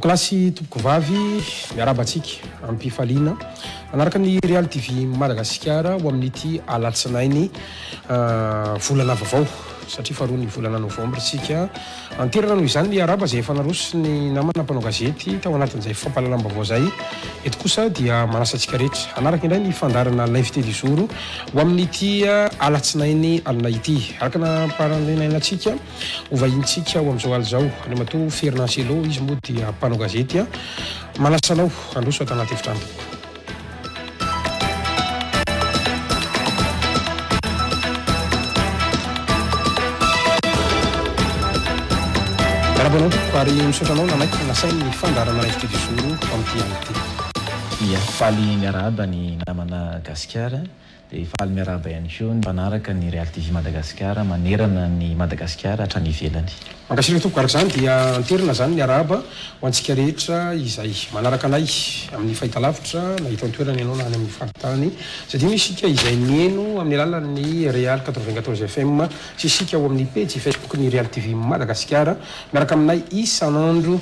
Klasy toboko vavy miarabantsika ampifaliana anaraka ny Real TV Madagasikara ho amin'ity alatsinainy volana vaovao satria faharoa ny volana novambra sika anterana noho izany ny araba zay efa naroso ny namana mpanao gazety tao anatin'izay fampahalalam-baovao zay eto kosa dia manasa antsika rehetra anaraka indray ny fandarana l'invité du jour ho amin'ity alatsinainy alina ity araka na paranainantsika ho vahintsika ho amin'izao aly zao any matoa Fernand Selo izy moa dia mpanao gazety manasanao androso atao anaty efitrano. Rabanao pary misotranao nanaiky nasainy ny fandarana l'invité du jour amin'ity an'ity. Ia, faly miaraba ny namana Gasikara dia faly miaraba ihany koa ny mpanaraka ny Real TV Madagasikara manerana ny Madagasikara hatrany ivelany. Mankasiry tompoko araka zany dia anterina zany ny araba ho antsika rehetra izay manaraka anay amin'ny fahitalavitra na hita antoerana ianao na any amin'ny faritany satria misy isika izay mieno amin'ny alalan'ny Real 94 FM sy isika ho amin'ny page Facebook ny Real TV Madagasikara miaraka aminay isanandro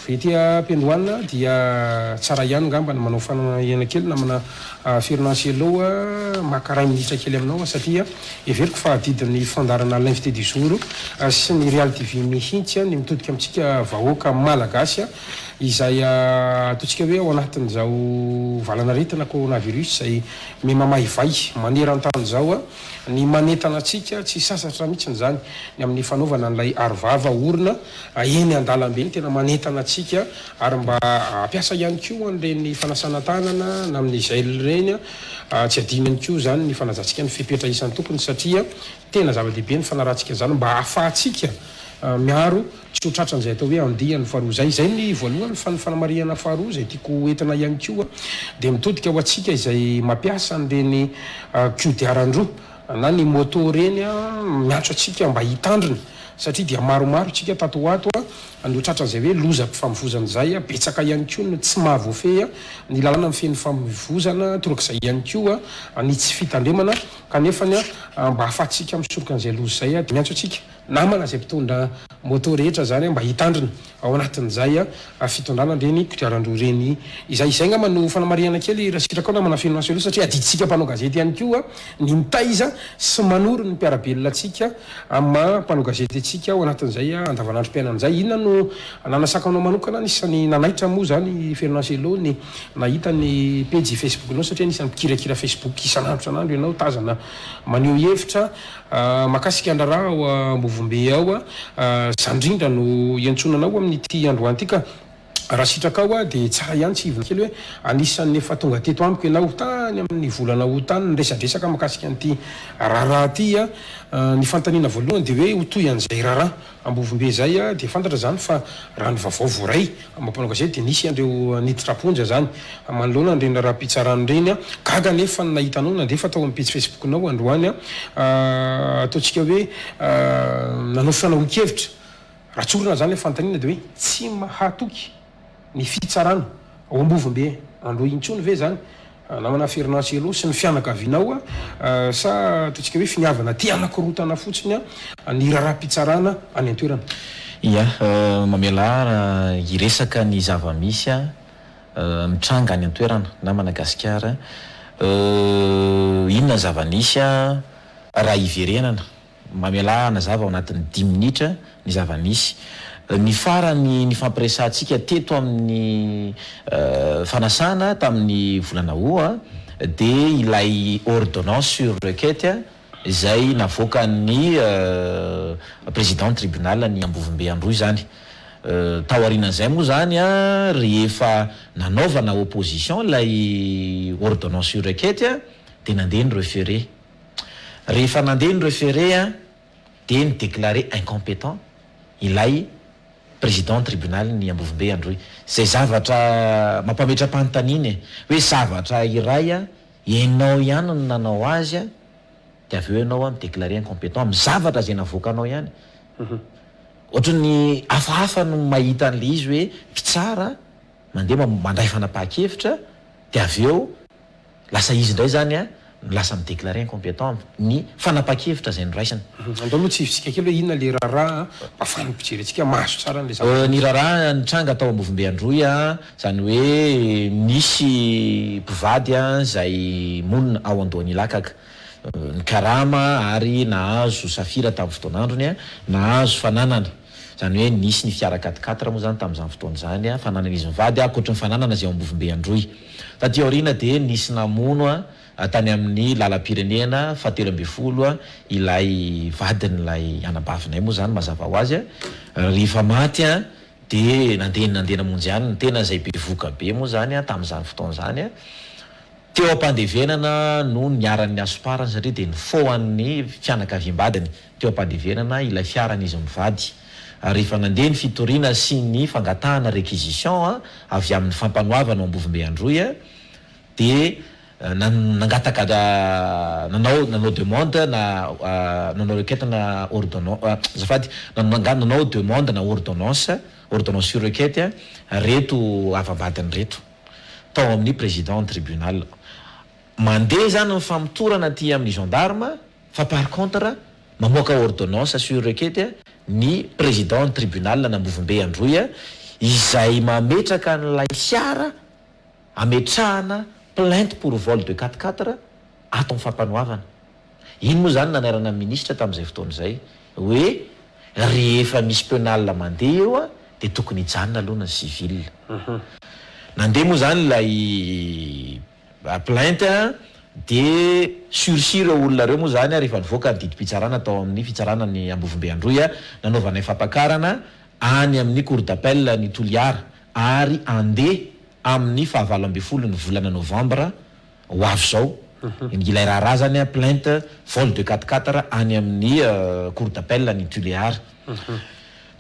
ety ampiandohana dia tsara ihany ngamba ny manao fanahina kely namana Fernand Selo makaray minitra kely aminao satria everiko fa didin'ny fandarana l'invité du jour sy ny Real TV mihitsy ny mitodika amintsika vahoaka malagasy izay ataontsika hoe ao anatin'izao valanaretina coronavirus izay memamaivay maneran-tany zao ny manentana atsika tsy sasatra mihitsy zany ny amin'ny fanaovana an'ilay arovava orona eny an-dalambe ny tena manentana atsika ary mba ampiasa ihany koa an'ireny fanasana tanana na amin'ny gel reny tsy adino ihany koa zany ny fanazantsika ny fipetra isan'ny tompony satria tena zava-dehibe ny fanarahantsika zany mba ahafahantsika miaro tsy ho tratran'izay atao hoe andiany faharoa zay ny voalohany fa ny fanamariana faharoa zay tiako entina ihany koa dia mitodika ho antsika izay mampiasa an'ireny kodiaran-droa na ny moto reny miantso atsika mba hitandriny satria dia maromaro tsika tatoato no tratran'izay hoe lozako famivozana zay betsaka ihany koa no tsy mahavoafehy ny lalàna mifeny famivozana torak'izay ihany koa ny tsy fitandremana kanefany mba ahafahantsika misoroka an'izay loza zay dia miantso atsika namana zay mpitondra moto rehetra zany mba hitandrina ao anatin'izay fitondrana reny kodiaran-droa reny izay ngamba no fanamariana kely raha sitraka ao namana Fernand Selo satria adiditsika mpanao gazety ihany koa ny mitaiza sy manoro ny mpiarabelona atsika amma mpanao gazety atsika ao anatin'izay andavanandro mpiainan'izay inona no nanasakanao manokana nisany nanaitra moa zany Fernand Selo ny nahita ny page Facebook nao satria nisany mpikirakira Facebook isanandro sanandro ianao tazana maneho hevitra makasika andraraha ao Mbovombe ao zandrindra no iantsonanao amin'ity androany ity ka raha sitraka ao dia tsara ihany tsy ivona kely hoe anisan'ny efa tonga teto amiko ianao tany amin'ny volana ho tany nresadresaka makasika an'ity raharaha ty ny fantaniana voalohany dia hoe hotoy an'izay raharaha Mbovombe zay dia fantatra zany fa raha ny vaovao voaray mampanao gazety dia nisy andreo niditra-ponja zany manoloana andreny raha-pitsarany reny gaga nefa nahitanao nandefa tao amin'ny page Facebook-nao androany ataontsika hoe nanao fanahoan-kevitra raha tsorona zany hoe fantaniana dia hoe tsy mahatoky ny fitsarana ao Mbovombe andro intsony ve zany namana Fernand Selo sy ny fianakavinao sa ataontsika hoe finiavana ty anakorotana fotsiny ny raharaha-pitsarana any an-toerana. Ia, mamela iresaka ny zava-misy mitranga any an-toerana namana Gasikara inona zava-nisy raha iverenana mamela anazava ao anatin'ny 10 minitra ny zava-nisy ny farany ny fampiresantsika teto amin'ny fanasana tamin'ny volana hoa dia ilay ordonnance sur requête izay navoaka ny président tribunal ny Ambovimbe Androy zany. Tao aorianan'izay moa zany a rehefa nanaovana opposition lay ordonnance sur requête de nandeha ny référé. Rehefa nandeha ny référé de ny déclaré incompétent ilay président tribunal ny Ambovimbe Androy. Zay zavatra mampametra-panontaniana hoe zavatra iray ianao ihany no nanao azy de avy eo ianao midéclaré incompétent amin'ny zavatra zay navoakanao ihany. Ohatrany hafahafa no mahita an'le izy hoe fitsara mandeha mandray fanapahan-kevitra de avy eo lasa izy indray zany lasa midéclaré incompétent ny fanapahan-kevitra zay noraisany. Andao aloha tsy ifitsika kely hoe inona le raharaha afahany mpijery antsika maso tsara an'le zavatra. Ny raharaha nitranga tao Ambovimbe Androy zany hoe nisy mpivady zay monina ao Andohany Lakaka. Ny karama ary nahazo safira tamin'ny fotoan'androny nahazo fananana. Zany hoe nisy ny fiara 4x4 moa zany tamin'izany fotoana zany fananan'izy mivady akoatra ny fananana zay Ambovimbe Androy. Taty aoriana de nisy namono tany amin'ny lalam-pirenena 17 ilay vadin'ilay anabavinay moa zany mazava ho azy rehefa maty de nandeha monjy any ny tena zay bevoka be moa zany tamin'izany fotoana zany teo ampandevenana no niaran'ny asoparany satria de nifoan'ny fianakaviam-badiny teo ampandevenana ilay fiaran'izy mivady. Rehefa nandeha ny fitoriana sy ny fangatahana réquisition avy amin'ny fampanoavana Ambovimbe Androy de nangataka nanao demande nanao requête na ordonnance zafady nanao demande na ordonnance sur requête reto avambadiny reto tao amin'ny président tribunal. Mandeha zany ny famitorana aty amin'ny gendarme fa par contre mamoaka ordonnance sur requête ny président tribunal na Ambovimbe Androy izay mametraka n'ilay fiara ametrahana plainte pour vol de 4x4 ato amin'ny fampanoavana. Iny moa zany nanarana ministre tamin'izay fotoana izay hoe rehefa misy penal mandeha eo de tokony hijanona aloha ny civil. Nandeha moa zany lay plainte de sursis ireo olona reo moa zany rehefa nivoaka ny didim-pitsarana tao amin'ny fitsarana ny Ambovimbe Androy nanaovana fampakarana any amin'ny cour d'appel ny Toliara ary andeha amin'ny 29 ny volana novambra ho avy zao. Ilay raharaha zany plainte vol de 4x4 any amin'ny cour d'appel ny Toliara.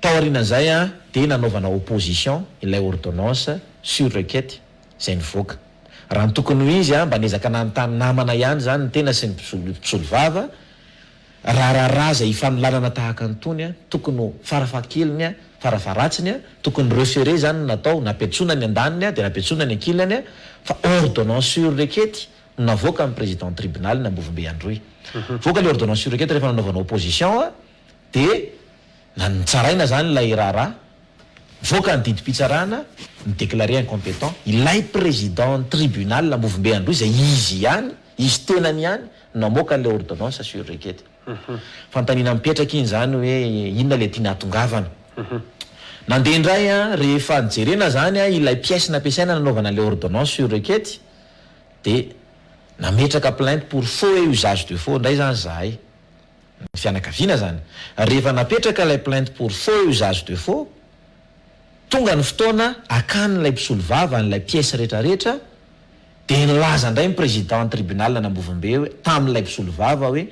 Tao aorianan'izay de nanaovana opposition ilay ordonnance sur requête zay nivoaka. Raha ny tokony ho izy mba nezaka nanontany namana ihany zany ny tena sy ny mpisolo vava raharaha zay ifanolanana tahaka anytony tokony ho farafahakeliny farafaratsiny tokony référé zany natao napetsona ny andaniny de napetsona ny ankilany fa ordonnance sur requête navoaka amin'ny président tribunal na Ambovimbe Androy. Voaka le ordonnance sur requête rehefa nanaovana opposition de nitsaraina zany lay raharaha voaka ny didim-pitsarana ny déclaré incompétent ilay président tribunal na Ambovimbe Androy zay izy ihany izy tenany ihany namoaka le ordonnance sur requête. Fantanina mipetraka iny zany hoe inona le tiana hatongavana. Nandeha indray rehefa nijerena zany ilay pièce nampiasaina nanaovana le ordonnance sur requête de nametraka plainte pour faux et usage de faux ndray zany zahay ny fianakaviana zany. Rehefa napetraka ilay plainte pour faux et usage de faux tonga ny fotoana akan'ilay mpisolo vava n'ilay pièce rehetrarehetra de nilaza indray ny président tribunal na Ambovimbe hoe tamin'ilay mpisolo vava hoe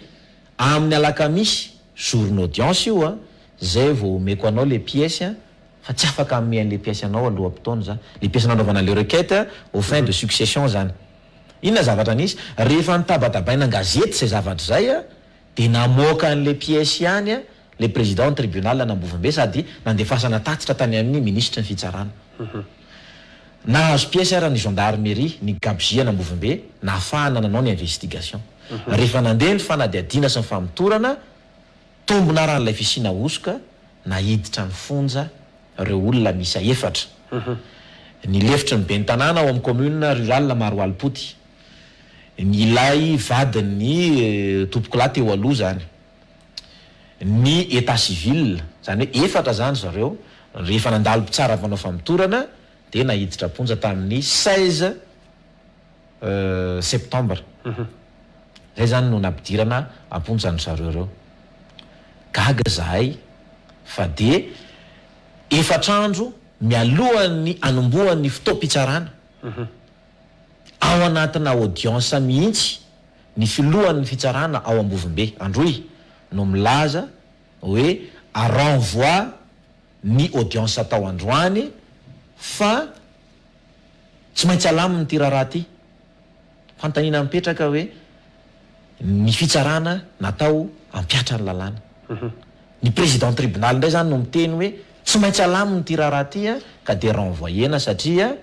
amin'ny alakamisy jour d'audience io zay vao omeko anao le pièce fa tsy afaka amian'le pièce anao aloha am-potoana zany le pièce nanaovana le requête au fin de succession zany. Inona zavatra nisy rehefa nitabatabaina gazety zay zavatra zay de namoaka an'le pièce ihany le président tribunal na Ambovimbe sady nandefasana tatitra tany amin'ny ministre ny fitsarana. Nahazo pièce raha ny gendarmerie ny gabzia na Ambovimbe nahafahana nanao ny investigation. Rehefa nandeha ny fanadiadiana sy ny famitorana tombona ran'ilay fisina osoka nahiditra ny fonja reo olona misy 4. Ny lefitry ny ben'ny tanàna ao amin'ny commune rurale Maroalipoti. Ilay vadin'ny tompokolahy teo aloha zany. Ny état civil zany hoe 4 zany zareo rehefa nandalo tsara vanao famitorana de nahiditra ponja tamin'ny 16 septembre. zay zany no nampidirana amponjany zareo reo gaga zahay fa de efatrandro mialohan'ny anombohan'ny fotoam-pitsarana ao anatina audience mihitsy ny filohan'ny fitsarana ao Ambovimbe Androy no milaza hoe renvoi ny audience atao androany fa tsy maintsy alaminy ty raharaha ty fantanina mipetraka hoe ny fitsarana natao ampiatra ny lalàna ny président tribunal ndray zany no miteny hoe tsy maintsy alaminy ty raharaha ty ka de renvoyena satria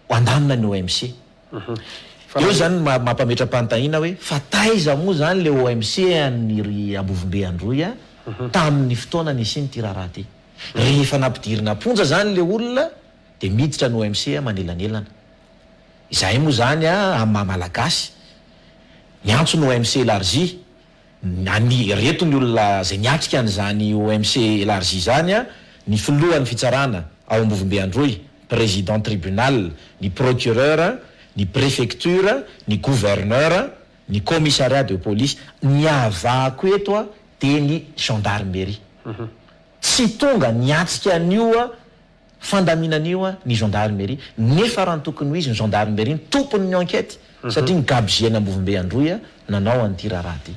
andamina ny OMC eo zany mampametra-panontaniana hoe fa taiza moa zany le OMC any Ambovimbe Androy tamin'ny fotoana nisiny ty raharaha ty rehefa nampidirina ponja zany le olona de miditra ny OMC manelanelana izay moa zany amin'ny malagasy niantso ny OMC élargi any reto ny olona zay niatrika an'izany OMC élargi zany ny filohan'ny fitsarana ao Ambovimbe Androy président tribunal ny procureur ny préfecture ny gouverneur ny commissariat de police ny avako eto de ny gendarmerie tsy tonga niatrika an'io fandaminan'io ny gendarmerie nefa raha ny tokony ho izy ny gendarmerie ny tompony ny enquête satria ny gabeziana Ambovimbe Androy nanao an'ity raharaha ty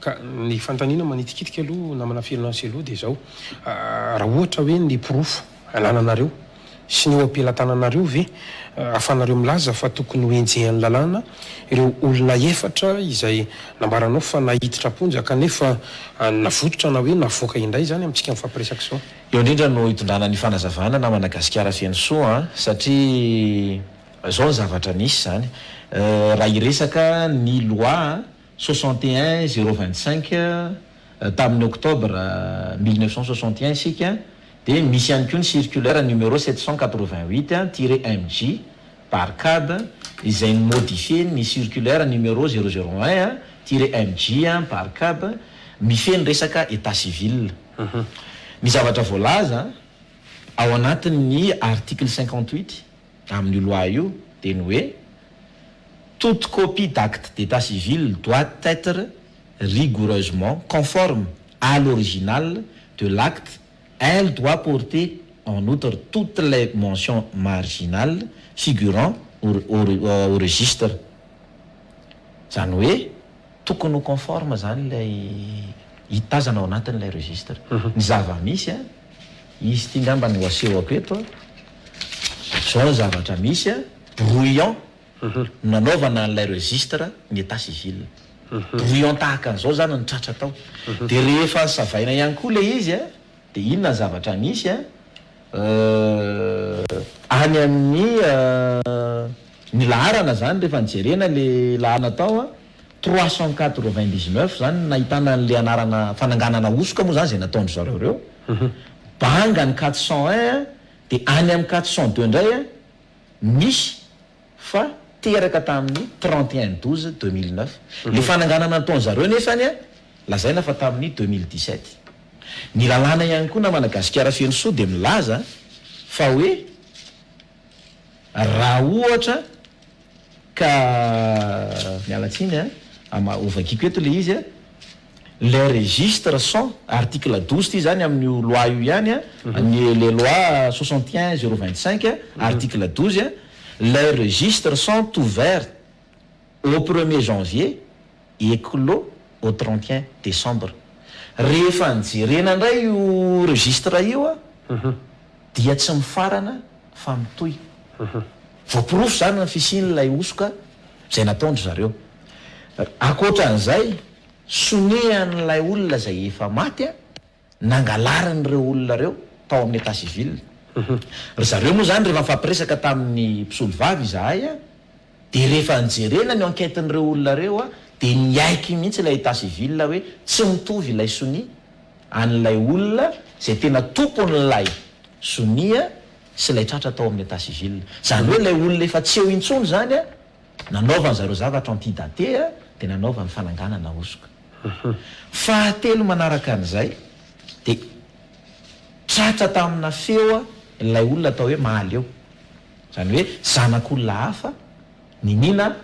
ka ny fantanina manitikitika aloha namana filonansy aloha de zao raha ohatra hoe ny pirofo alananareo sy ny oampelantananareo ve afanareo milaza fa tokony ho enjehan'ny lalàna ireo olona efatra izay nambaranao fa nahiditra ponja kanefa navototra na hoe navoaka indray zany amintsika mifampiresaka sao eo indrindra no hitondrana ny fanazavana na Madagasikara feno soa satria zao ny zavatra nisy zany raha iresaka ny loi 61 025 tamin'ny octobre 1961 sika de misy ihany koa ny circulaire numéro 788-MJ par CAD izay modifie ny circulaire numéro 001-MJ par CAD mifeny resaka état civil ny zavatra voalaza ao anatin'ny article 58 amin'ny loi io de ny hoe toute copie d'acte d'état civil doit être rigoureusement conforme à l'original de l'acte. Elle doit porter en outre toutes les mentions marginales figurant au registre. Zany hoe tokony ho conforme zany lay hitazana ao anatin'ilay registre. Ny zava-misy izy ty ngamba ny asehoko eto zao ny zavatra misy brouillon nanaovana an'ilay registre ny état civil. Brouillon tahaka an'izao zany ny tratra tao. De rehefa savaina ihany koa le izy de inona zavatra misy any amin'ny ny laharana zany rehefa nijerena le laharana tao 399 zany nahitana an'le anarana fananganana osoka moa zany zay nataondry zareo reo banga ny 401 de any amin'ny 402 indray misy fa teraka tamin'ny 31/12/2009 le fananganana nataony zareo nefany lazaina fa tamin'ny 2017 ny lalàna ihany koa na Madagasikara feno soa de milaza fa hoe raha ohatra ka mialatsiny ovakiko eto le izy les registres sont article 12 ty zany amin'ny loi io ihany les lois 61 025 article 12 les registres sont ouverts au 1er janvier et clos au 31 décembre. Rehefa nijerena indray io registre io dia tsy mifarana fa mitohy. Voapirofo zany ny fisian'ilay osoka zay nataondry zareo. Ankoatran'izay sonehan'ilay olona zay efa maty nangalarin'ireo olona reo tao amin'ny état civil. Zareo moa zany rehefa mifampiresaka tamin'ny mpisolo vavy izahay de rehefa nijerena ny enquêten'ireo olona reo de niaiky mihitsy ilay état civil hoe tsy mitovy ilay sonia an'ilay olona zay tena tompon'ilay sonia sy ilay tratra tao amin'ny état civil. Zany hoe ilay olona efa tsy eo intsony zany nanaovany zareo zavatra antidaté de nanaovany fananganana osoka. Fahatelo manaraka an'izay de tratra tamina feo ilay olona atao hoe maly eo. Zany hoe zanak'olona hafa ninina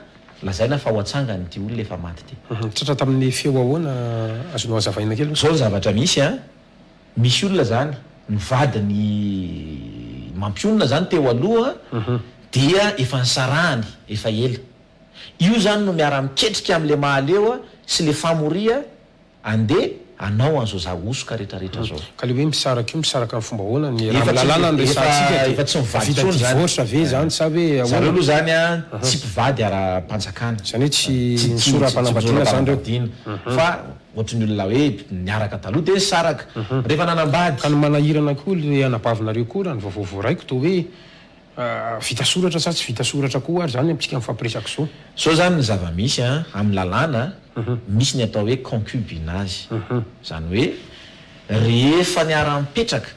lazaina fa ho atsangany ty olona efa maty ty. Tratra tamin'ny feo ahoana azonao azavaina kely zao ny zavatra misy a misy olona zany mivadiny mampionona zany teo aloha dia efa nisarahany efa ela io zany no miara-miketrika am'le mahala eo a sy le famoria andeha anao an'zao za osoka rehetrarehetra zao ka le hoe misaraka io misaraka amin'ny fomba ahoana ny rahalalàna ny resantsika efa tsy mivady vita divorce ve zany sa hoe zareo aloha zany a tsy mpivady ara-panjakana zany hoe tsy nisora-panambadiana zany reo fa ohatrany olona hoe niaraka taloha de nisaraka rehefa nanambady ka ny manahirana koa le anabavinareo koa ny vaovao raiko to hoe vita soratra sa tsy vita soratra koa ary zany amitsika mifampiresaka zao so zany ny zava-misy a amin'ny lalàna misy ny atao hoe concubinage zany hoe rehefa niara-mipetraka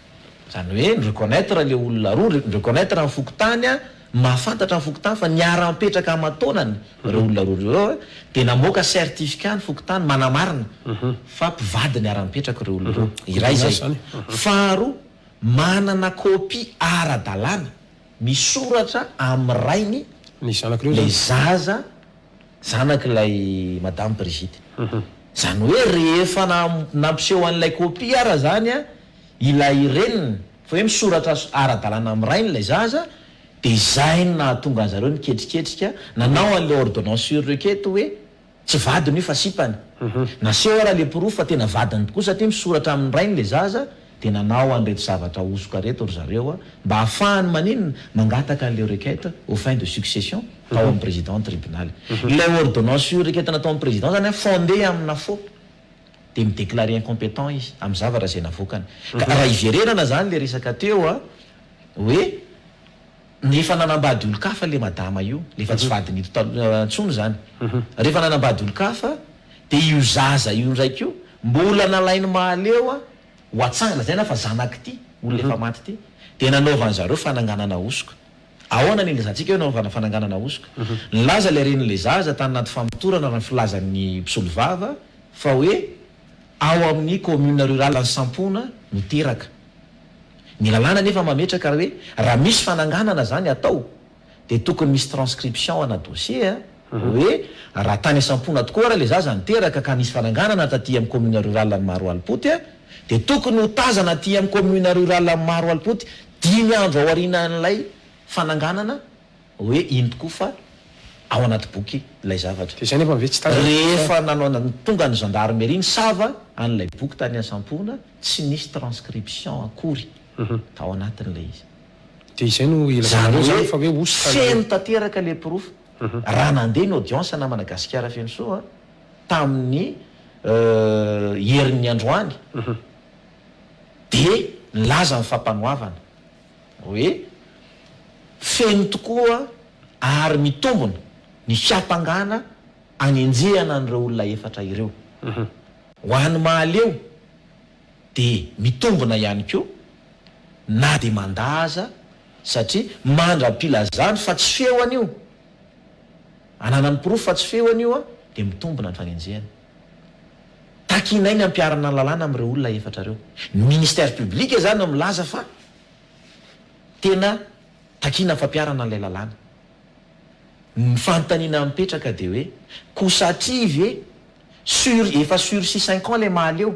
zany hoe ny reconnaître le olona roa ny reconnaître ny fokotany a mahafantatra ny fokotany fa niara-mipetraka amatonany reo olona roa reo de namoaka certificat ny fokotany manamarina fa mpivady niara-mipetraka reo olona reo iray zay faharoa manana kopia ara-dalàna misoratra amin'ny rainy ny zanak'ireo le zaza zanak'ilay madame Brigitte zany hoe rehefa nampiseho an'ilay kopia ara zany a ilay reniny fa hoe misoratra ara-dalàna amin'ny rainy lay zaza de zay no nahatonga an'zareo niketriketrika nanao an'le ordonnance sur requête hoe tsy vadiny io fa sipany naseho ara le proof fa tena vadiny tokoa satria misoratra amin'ny rainy le zaza de nanao an'reto zavatra osoka reto ry zareo a mba hahafahany maninona mangataka an'le requête au fin de succession tao amin'ny président tribunal ilay ordonnance sur requête natao amin'ny président zany fondé amina faux de midéclarer incompétent izy amin'ny zavatra zay navokany ka raha iverenana zany le resaka teo a hoe nefa nanambady olo-kafa le madama io lefa tsy vadiny tsony zany rehefa nanambady olo-kafa de io zaza io ndraiky io mbola nalainy mahaleo a ho atsangana zay na fa zanaky ty olona efa maty ty de nanaovany zareo fananganana osoka ahoana ny ilazantsika hoe naovana fananganana osoka nilaza le ren'le zaza tany naty famitorana raha filazan'ny mpisolo vava fa hoe ao amin'ny commune rurale ny sampona no teraka ny lalàna nefa mametraka hoe raha misy fananganana zany atao de tokony misy transcription ana dossier hoe raha tany sampona tokoa raha le zaza niteraka ka nisy fananganana taty amin'ny commune rurale ny maro alpoty a de tokony ho tazana ty amin'ny commune rurale amin'ny maro alpoty 5 andro ao arinan'ilay fananganana hoe iny tokoa fa ao anaty boky ilay zavatra de zay nefa ve tsy tazana rehefa nanao tonga ny gendarmerie ny sava an'ilay boky tany an-sampona tsy nisy transcription akory tao anatin'ilay izy de izay no ilazanareo zany fa hoe osoka feno tanteraka le proof raha nandeha ny audience na Madagasikara feno soa tamin'ny herin'ny androany de nilaza ny fampanoavana hoe feno tokoa ary mitombona ny fiapangana anenjehana an'ireo olona efatra ireo ho an'ny mahaleo de mitombona ihany koa na de mandaza satria mandra-pilazany fa tsy feo an'io ananany proof fa tsy feo an'io a de mitombona ny fanenjehana takinay ny ampiarana ny lalàna amin'ireo olona efatra reo ny ministère public zany no milaza fa tena takina fampiarana an'ilay lalàna ny fanontaniana mipetraka de hoe kosatrive efa sursis 5 ans le mahaleo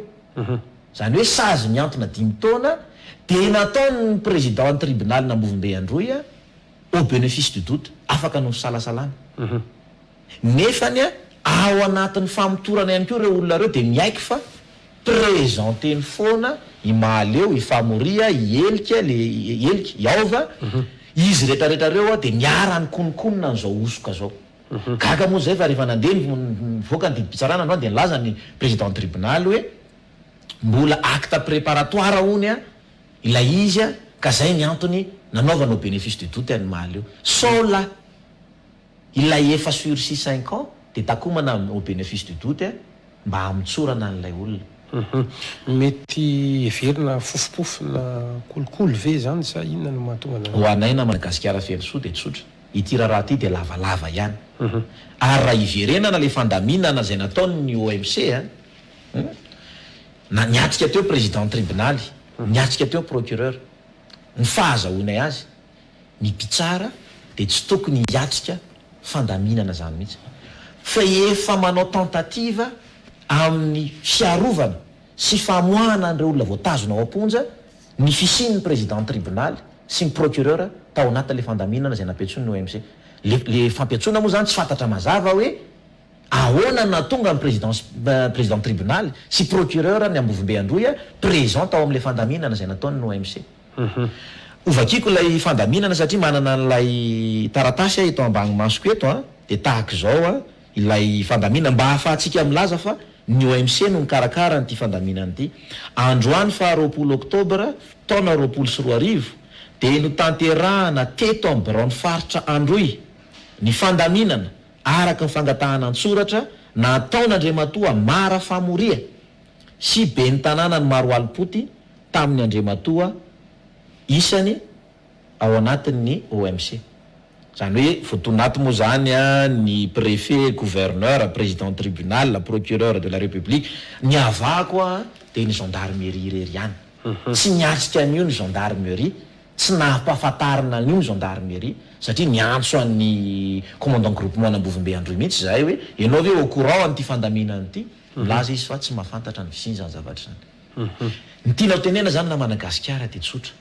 zany hoe sazy miantona 10 taona de nataony président tribunal nambovom-be androy a au bénéfice du doute afaka no salasalana nefany a ao anatin'ny famitorana ihany koa reo olona reo de miaiky fa présenteny foana i mahaleo i famoria i elika le elika iaova izy rehetrarehetra reo a de niarany konikonina n'zao osoka zao gaga moa zay fa rehefa nandeha nivoaka ny didi-pitsarana androany de nilaza ny président tribunal hoe mbola acte préparatoire ony a ilay izy a ka zay ny antony nanaovana au bénéfice du doute any mahaleo sola ilay efa sursis 5 ans de takomana au bénéfice du doute mba amitsorana an'ilay olona mety everina fofopofina kolokolo ve zany sa inona no mahatonga ho anay na Madagasikara feno soa de tsotra ity raha ty de lavalava ihany ary raha iverenana le fandaminana zay nataony ny OMC na niatrika teo président tribunal niatrika teo procureur ny fahazahoanay azy ny mpitsara de tsy tokony hiatrika fandaminana zany mihitsy fa efa manao tentativa amin'ny fiarovana sy famoahana an'ireo olona voatazona ao am-ponja ny fisian'ny président tribunal sy ny procureur tao anatin'le fandaminana zay nampiatsony ny OMC. Le fampiatsona moa zany tsy fantatra mazava hoe ahoana na tonga ny président tribunal sy procureur ny Ambovimbe Androia présent tao amin'le fandaminana zay nataony ny OMC. Ovakiko ilay fandaminana satria manana n'ilay taratasy eto ambany masoko eto de tahaka zao ilay fandaminana mba ahafahantsika milaza fa ny OMC no mikarakara n'ity fandaminana ity. Androany fa 20 oktobra taona 2024 de notanterahana teto amin'ny Braon faritra Androy ny fandaminana araka ny fangatahana an-tsoratra nataon'Andriamatoa Mara Famoria sy ben'ny tanàna ny Maro Alpoty tamin'ny Andriamatoa isany ao anatin'ny OMC. Zany hoe fotonaty moa zany ny préfet, gouverneur, président tribunal, procureur de la République ny avako de ny gendarmerie irery ihany. Tsy niatsika an'io ny gendarmerie, tsy nahampahafantarina an'io ny gendarmerie satria niantso an'ny commandant groupement Ambovimbe Androy mihitsy zahay hoe ianao ve au courant an'ity fandaminana ity? Laza izy fa tsy mahafantatra ny fisiny zany zavatra zany. Ny tiana ho tenena zany na Madagasikara ty tsotra.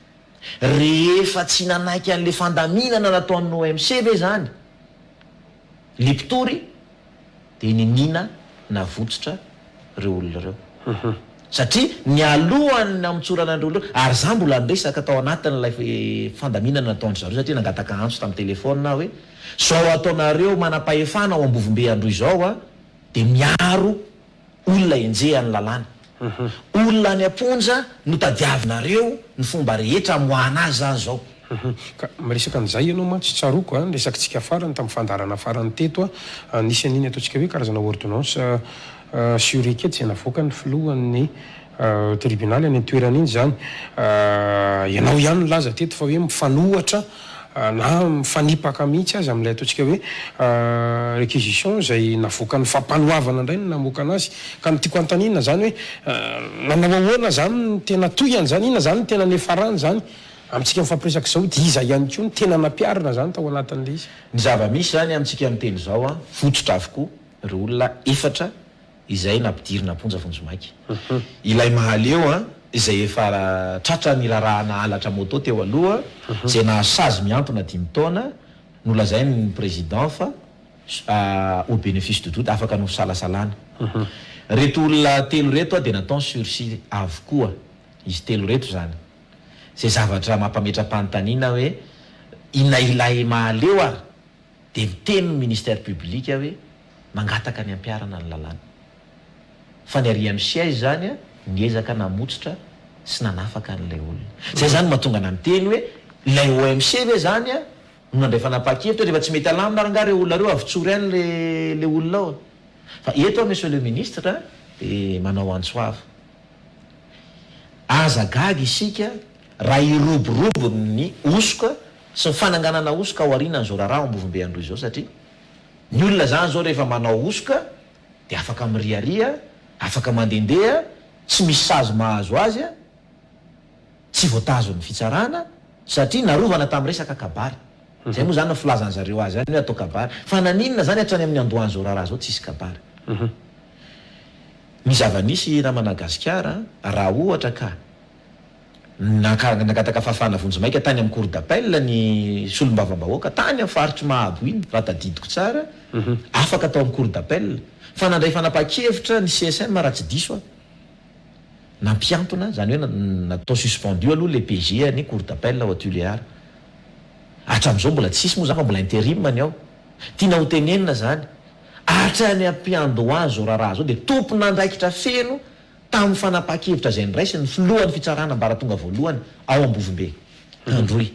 Rehefa tsy nanaiky an'le fandaminana nataon'ny OMC ve zany le mpitory de ninina navotsitra reo olona reo. Satria ny alohany amitsorana andreo reo ary za mbola nresaka tao anatin'ilay fandaminana nataony zareo satria nangataka antso tamin'ny telefona hoe zao ataonareo manam-pahefana ao Ambovimbe Androy zao de miaro olona enjehan'ny lalàna. Olona ny amponja no tadiavinareo ny fomba rehetra moana azy zany zao. Ka miresaka an'izay ianao mantsy tsaroko resakitsika farany tamin'ny fandarana farany teto nisy an'iny ataontsika hoe karazana ordonnance surikety zay navoaka ny filohan'ny tribunal any toerana iny zany. Ianao ihany laza teto fa hoe mifanohatra na mifanipaka mihitsy azy amin'ilay ataontsika hoe réquisition zay navoaka ny fampanoavana indray no namoaka anazy ka ny tiako antanina zany hoe nanao ahoana zany ny tena toyany zany inona zany ny tena nefarany zany amintsika mifampiresaka zao de iza ihany koa ny tena nampiarina zany tao anatin'le izy. Ny zava-misy zany amintsika miteny zao fototra avokoa reo olona efatra izay nampidirina amponja Vonjimaiky. Ilay mahaleo izay efa tratra ny rarahana alatra moto teo aloha zay nahasazy miantona 10 taona nolazainy ny président fa au bénéfice de doute afaka no salasalana. Reto olona telo reto de natao sursis avokoa izy telo reto zany. Zay zavatra mampametra-panontaniana hoe ina ilay mahaleo ary de miteny ministère public hoe mangataka ny ampiarana ny lalàna. Fa ny RMC zany niezaka namotsitra sy nanafaka an'ilay olona. Zay zany mahatonga na miteny hoe ilay OMC ve zany no nandray fanapa-kevitra rehefa tsy mety alamina ranga reo olona reo avitsory any le olona ao. Fa eto monsieur le ministre de manao antsoava. Aza gaga isika raha iroborobo ny osoka sy ny fananganana osoka ao aorianan'izao raharaha Ambovimbe Androy zao satria ny olona zany zao rehefa manao osoka de afaka miriaria, afaka mandendeha, tsy misy sazy mahazo azy tsy voatazo ny fitsarana satria narovana tamin'ny resaka kabary. Zay moa zany ny filazany zareo azy zany hoe atao kabary. Fa naninona zany hatrany amin'ny andohan'izao raharaha zao tsisy kabary. Ny zava-nisy na Madagasikara raha ohatra ka nagataka fafana Vonjimaiky tany amin'ny cour d'appel ny solombavam-bahoaka tany amin'ny faritry Mahabo iny raha tadidiko tsara afaka atao amin'ny cour d'appel. Fa nandray fanapa-kevitra ny CSM raha tsy diso nampiantona zany hoe natao suspendu aloha le PG ny cour d'appel ao Tuléar. Hatramin'izao mbola tsisy moa zany fa mbola intérim ny ao. Tiana ho tenenina zany hatrany ampiandoha zao raharaha zao de tompona andraikitra feno tamin'ny fanapa-kevitra zay niraisy ny filohan'ny fitsarana mbara tonga voalohany ao Ambovimbe Androy.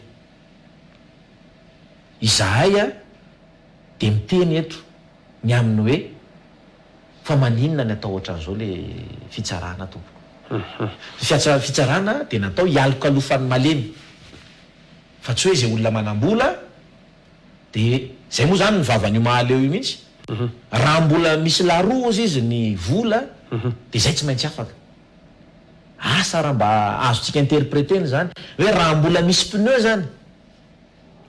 Izahay de miteny eto ny aminy hoe fa maninona ny atao ohatran'izao le fitsarana tompoko. Fitsarana de natao hialokalofan'ny malemy fa tsy hoe zay olona manambola de zay moa zany ny vavan'io mahaleo io mihitsy. Raha mbola misy larozy izy ny vola de zay tsy maintsy afaka. Asa raha mba azotsika interpréteny zany hoe raha mbola misy pneu zany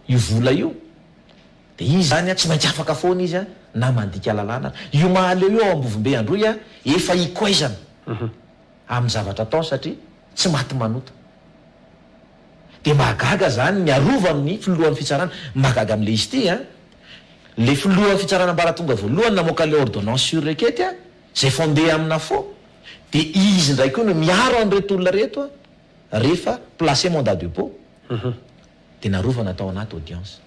io vola io de izy zany tsy maintsy afaka foana izy na mandika lalàna io mahaleo io ao ambovombe androy a efa ikoaizana amin'ny zavatra atao satria tsy maty manota de mahagaga zany miarova amin'ny filohan'ny fitsarana mahagaga am'le izy ty a le filohan'ny fitsarana ambaratonga voalohany namoaka le ordonnance sur requête a zay fondé amina fo de izy ndraiky koa no miaro an'reto olona reto a rehefa placé mandat de dépôt de narova natao anaty audience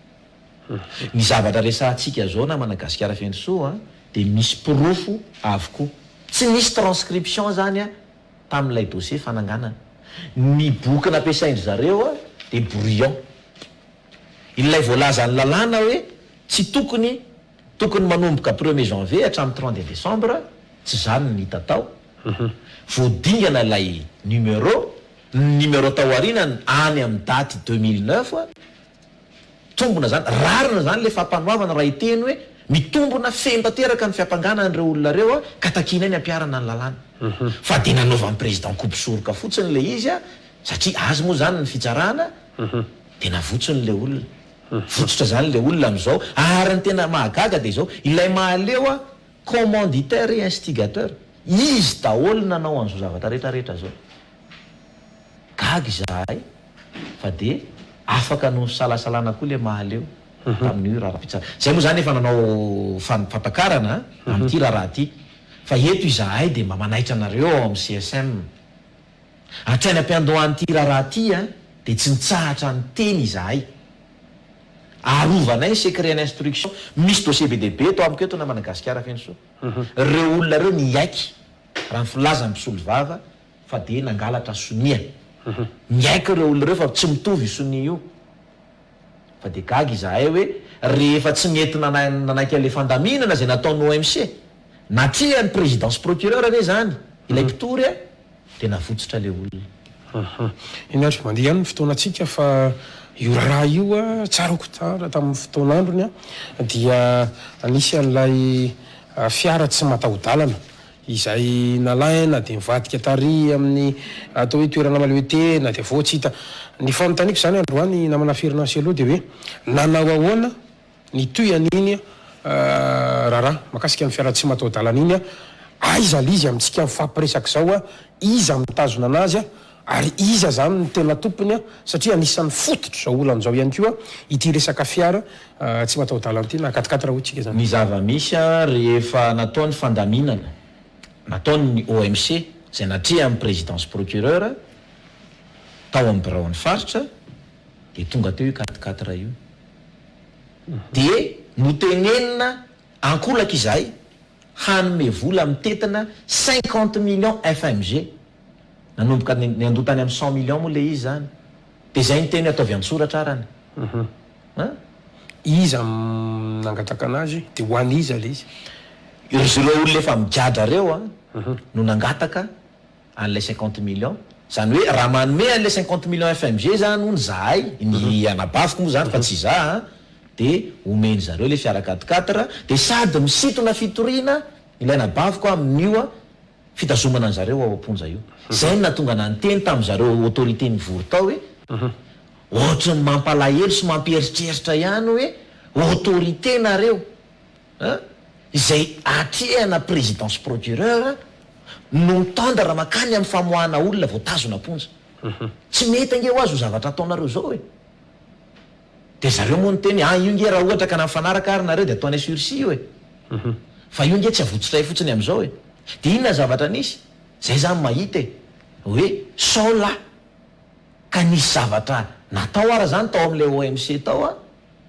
ny zavatra resantsika zao na Madagasikara fendrosoa de misy pirofo avokoa tsy misy transcription zany a tamin'ilay dossier fananganana ny boky nampiasaindry zareo a de brouillon ilay voalaza ny lalàna hoe tsy tokony manomboka 1er janvier hatramin'ny 30 décembre tsy zany ny hita tao voadingana ilay numéro taoarinany any amin'ny daty 2009 tombona zany rarina zany le fampanoavana raha iteny hoe mitombona fentanteraka ny fiampanganan'ireo olona reo a ka takina ny ampiarana ny lalàna fa de nanaovan'ny président kopisoroka fotsiny le izy a satria azy moa zany ny fitsarana de navotsiny le olona fototra zany le olona am'izao ary ny tena mahagaga de zao ilay mahaleo a commanditaire et instigateur izy daholo nanao an'izao zavatra rehetrarehetra zao gaga izahay fa de afaka no salasalana koa le mahaleo tamin'io raha-pitsara zay moa zany efa nanao fampakarana amin'ity raha ty fa eto izahay de mba manaitra anareo ao amin'ny CSM atrainy ampiandohan'ity raha ty a de tsy nitsahatra ny teny izahay arovanay secret d'instruction misy dossier be dehibe to amiko eto na Madagasikara fenso reo olona reo niaiky raha ny filaza misolo vava fa de nangalatra sonia miaiky reo olona reo fa tsy mitovy sonia io fa de gaga izahay hoe rehefa tsy mety nanaiky le fandaminana zay nataon'ny OMC natria ny présidence procureur ane zany ilay mpitory a de navotsitra le olona iny andro mandeha ihany ny fotoanatsika fa io raha io a tsarako tsara tamin'ny fotoan'androny a dia anisy an'ilay fiara tsy mataho-dalana izay nalaina de mivadika tary amin'ny atao hoe toerana maloetena de voa tsy hita ny fanotaniko zany androany namana firinasy aloha de hoe nanao ahoana ny toy an'iny raharaha makasika amin'ny fiara tsy mataho-dalana iny a aiza lizy amintsika mifampiresaka zao a iza mitazona anazy a ary iza zany ny tena tompony a satria anisan'ny fototro zao olan'izao ihany koa ity resaka fiara tsy mataho-dalana ity na 4-4 raha hotsika zany ny zava-misy a rehefa nataony fandaminana nataony OMC zay natria amin'ny présidence procureur tao amin'ny biraon'ny faritra de tonga teo io 4-4 io de notenenina ankolaka izahay hanome vola mitetina 50 millions FMG nanomboka ny andotany amin'ny 100 millions moa le izy zany de zay ny teny ataovy an-tsoratra arany iza nangataka anazy de ho any iza le izy ireo olona efa migadra reo a no nangataka an'lay 50 millions zany hoe raha manome an'le 50 millions FMG zany ony zahay ny anabaviko moa zany fa tsy za de omeny zareo le fiara 4-4 de sady misitona fitoriana ilay anabaviko amin'io a fitazomana an zareo ao amponja io zay no natonga nanteny tamin'zareo autorité nivory tao hoe ohatra ny mampalahelo sy mampieritreritra ihany hoe autorité nareo izay atrehana présidence procureur no mitondra raha makany amin'ny famoahana olona voatazona amponja tsy mety ange ho azo zavatra ataonareo zao e de zareo moa ny teny io nge raha ohatra ka nafanaraka ary nareo de ataonay sursis io e fa io nge tsy avotsitray fotsiny am'izao e de inona zavatra nisy zay zany mahita e hoe sola ka nisy zavatra natao ara zany tao amin'le OMC tao a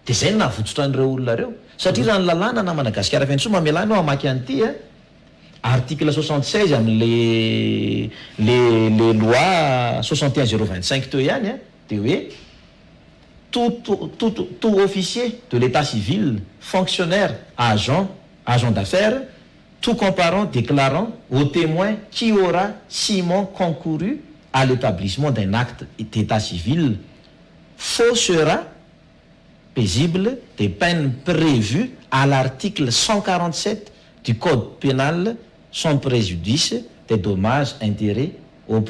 de zay nahavotsitra an'ireo olona reo satria raha ny lalàna na Madagasikara fenso mamelany ao amaky an'ity a article 76 amin'le loi 61025 teo ihany a de hoe tout officier de l'état civil, fonctionnaire, agent d'affaires, tout comparant, déclarant au témoin qui aura ciment concouru à l'établissement d'un acte d'état civil faussera paisible des peines prévues à l'article 147 du Code pénal sans préjudice des dommages intérêts au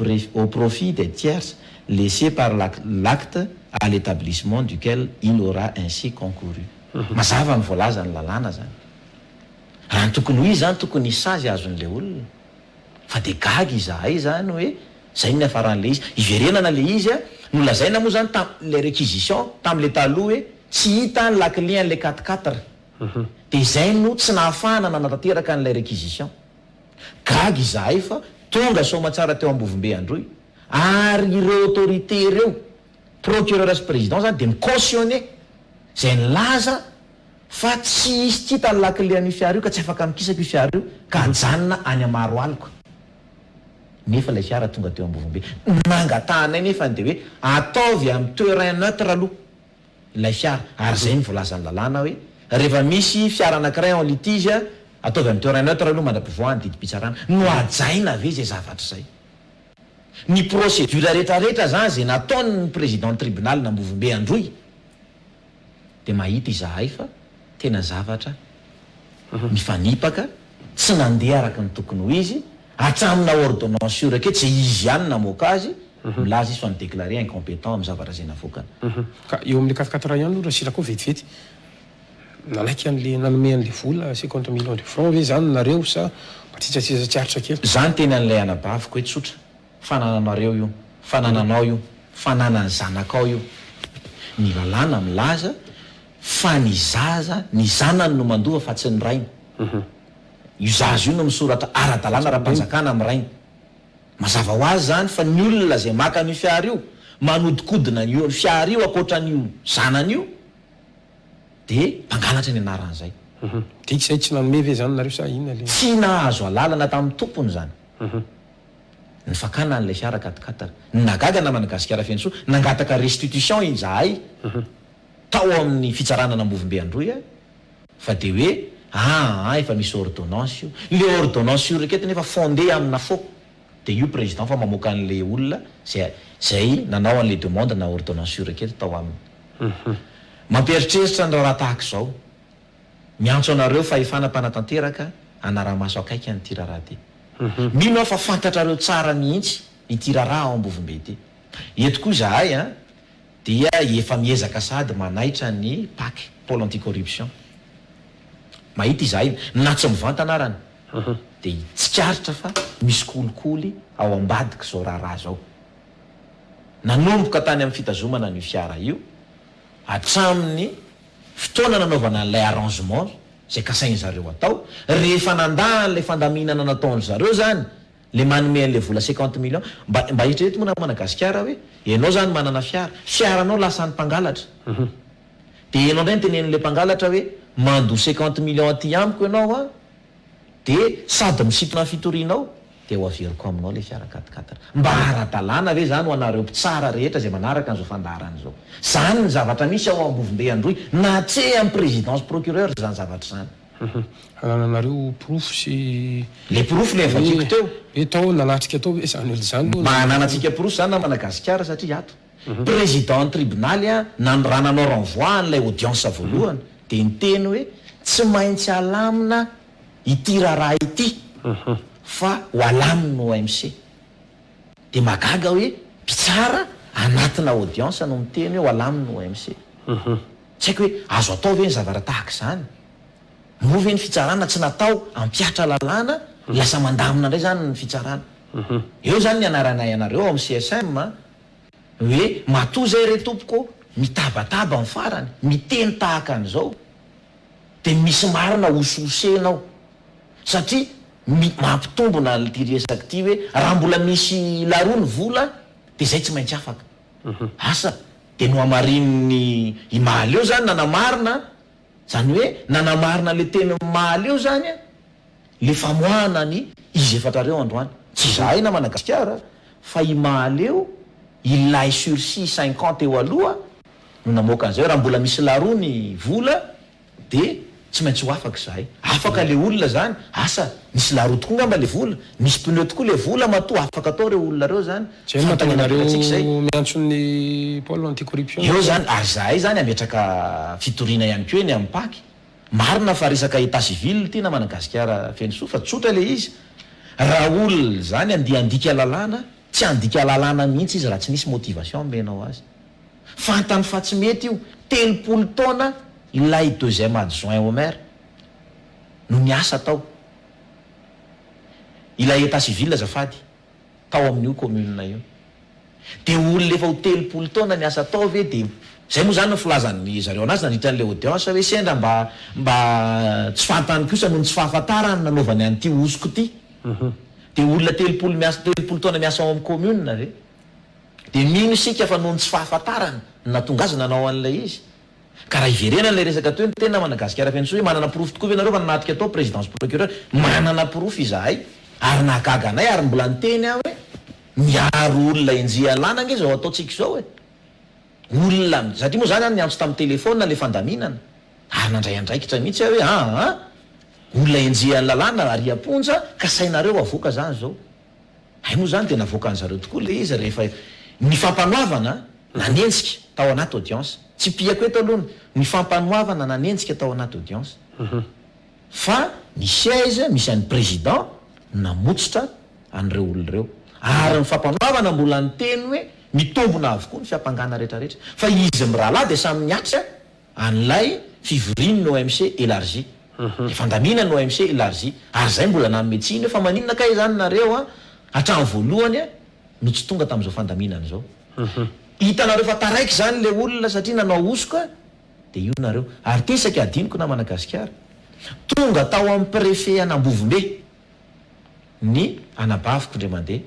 profit des tierces laissés par l'acte à l'établissement duquel il aura ainsi concouru. Mazava ny voalaza ny lalàna zany. raha ny tokony ho izy zany tokony isazy azon'le olona fa de gagy izahay zany hoe zay ny afaran'le izy iverenana le izy a nolazaina moa zany tamle réquisition tam'le taloha hoe tsy hita ny lakilien le 4-4 de zay no tsy nahafahana nanatanteraka n'lay réquisition gagy izahay fa tonga somatsara teo Ambovimbe Androy ary ireo autorité ireo procureur sy président zany de micautionné zay nilaza fa tsy isy kita ny lakilien io fiara io ka tsy afaka mikisaka io fiara io ka ajanona any amaro alika nefa lay fiara tonga teo Ambovimbe nangatanay nefa de hoe ataovy amin'ny terrain neutre aloha ilay fiara ary zay ny voalazan'ny lalàna hoe rehefa misy fiara anankiray en litige ataovy amin'ny terrain neutre aloha mandra-pivoahany didi-pitsarana no ajaina ave zay zavatra zay ny procédure rehetrarehetra zany zay nataony président tribunal na Ambovimbe Androy de mahita izahay fa tena zavatra mifanipaka tsy nandeha araka ny tokony ho izy atramina ordonnance io raket zay izy ihany namoaka azy milaza izy fa nidéclaré incompétent amin'ny zavatra zay navokana ka eo amin'ny 4-4 ihany io raha silako vetivety nalaiky an'le nanome an'le vola 50 millions de francs ve zany nareo sa mbatsitratsisa tsiaritra kely zany tena an'lay anabaviko hoe tsotra fanananareo io fanananao io fananany zanakao io ny lalàna milaza fa ny zaza ny zanany no mandova fa tsy ny rainy io zaza io no misoratra ara-dalàna raha-mpanjakana amin'ny rainy mazava ho azy zany fa ny olona zay maka ny fiara io manodikodina ny fiara io akoatran'io zanany io de mpangalatra ny anaran'izay diky zay tsy nanome ve zany nareo sa inona le tsy nahazo alalana tamin'ny tompony zany ny fakana n'lay fiara 4-4 nagagana Madagasikara feno soa nangataka restitution izahay tao amin'ny fitsaranana Ambovimbe Androy fa de hoe efa misy ordonnance io le ordonnance io rekety nefa fondé amina faux de io président fa mamoaka an'le olona zay nanao an'le demande na ordonnance io rekety tao aminy mampieritreritra ny raha tahaka zao miantso anareo fa ifana-panatanteraka anara-maso akaiky anyty raharaha ty mino aho fa fantatrareo tsara mihitsy ity raharaha ao Ambovimbe ty eto koa zahay dia efa miezaka sady manaitra ny PAC pôle anticorruption mahita izahay na tsy mivanta anarany de tsikaritra fa misy kolikoly ao ambadika zao raharaha zao nanomboka tany amin'ny fitazomana ny fiara io atraminy fotoana nanaovana n'lay arrangement zay kasainy zareo atao rehefa nandahan'lay fandaminana nataony zareo zany le manome an'le vola 50 millions mba hitreto moa na Madagasikara hoe ianao zany manana fiaranao lasa ny mpangalatra de ianao ndray nytenen'le mpangalatra hoe mando 50 millions aty amiko ianao de sady misitona fitorianao de ho averiko aminao le fiara 4-4 mba ara-dalàna ve zany ho anareo mpitsara rehetra zay manaraka an'izao fandaharany zao zany ny zavatra misy ao Ambovimbe Androy na tse amin'ny présidence procureur zany zavatra zany ananareo proof sy le proof le vatsiko teo hoe tao nanatrika tao hoe zany olo zany mananatsika proof zany na Madagasikara satria ato président tribunal raha nanao renvoi an'lay audience voalohany de niteny hoe tsy maintsy alamina ity raharaha ity fa ho alaminy no OMC de magaga hoe mpitsara anatina audience no miteny hoe ho alaminy no OMC tsy haiko hoe azo atao ve ny zavatra tahaka zany move ny fitsarana tsy natao ampiatra lalàna lasa mandamina ndray zany ny fitsarana eo zany ny anaranay anareo amin'ny CSM hoe matoa zay re tompoko mitabataba amin'ny farany miteny tahaka an'izao de misy marina ososenao satria mampitombona ty resaky ty hoe raha mbola misy larony vola de zay tsy maintsy afaka asa de no amarininy imaly eo zany nanamarina zany hoe nanamarina le teny maly eo zany le famoahana ny izy efatrareo androany tsy zahay na Madagasikara fa imaly eo ilay sursis 50 eo aloha no namoaka an'izay raha mbola misy larony vola de tsy maintsy ho afaka zahay afaka le olona zany asa misy laro tokoa ngamba le vola misy pneu tokoa le vola matoa afaka atao reo olona reo zany zay mahatonganareo miantson'ny pôle anticorruption eo zany zahay zany ametraka fitoriana ihany ko eny amin'ny PAC marina fa resaka état civil ty na Madagasikara feno soa fa tsotra le izy raha olona zany andika lalàna tsy andika lalàna mihitsy izy raha tsy misy motivation amenao azy fantany fa tsy mety io 30 taona ilay 2e adjoint au maire no niasa tao ilay état civil azafady tao amin'io commune io de olona efa ho 3 taona niasa tao ve de zay moa zany no filazany zareo anazy nandritran'le audience hoe sendra mba tsy fantany kosa noho ny tsy fahafantarany nanaovany an'ity osoko ity de olona 3 taona miasa ao amin'ny commune re de mino isika fa noho ny tsy fahafantarany natonga azy nanao an'ilay izy ka raha iverenany le resaka toy ny tena Madagasikara fenso hoe manana proof tokoa ve nareo fa nanatrika atao présidence procureur manana proof izahay ary nahagaga anay ary mbola niteny aho hoe miaro olona enjia lana nge zao ataotsika zao hoe olona satria moa zany any niantso tamin'ny telefona le fandaminana ary nandray andraikitra mihitsy hoe olona enjia ny lalàna ary aponja ka sainareo avoaka zany zao ay moa zany tena avoaka an'zareo tokoa le izy rehefa ny fampanoavana nanenjika tao anaty audience tsy piako eto aloha ny fampanoavana nanenjika tao anaty audience fa misy aiza misy an'ny président namotsitra an'ireo olon'ireo ary ny fampanoavana mbola nyteny hoe mitombona avokoa ny fiampangana rehetrarehetra fa izy mirahalahy de samy miatra an'ilay fivoriny ny OMC élargi de fandamina ny OMC élargi ary zay mbola nametsiny fa maninona kay zany nareo hatrany voalohany no tsy tonga tamin'izao fandaminana zao hitanareo fa taraiky zany le olona satria nanao osoka de io nareo ary ty isaky adiniko na Madagasikara tonga tao amin'ny préfet an'Ambovombe ny anabaviko ndre mandeha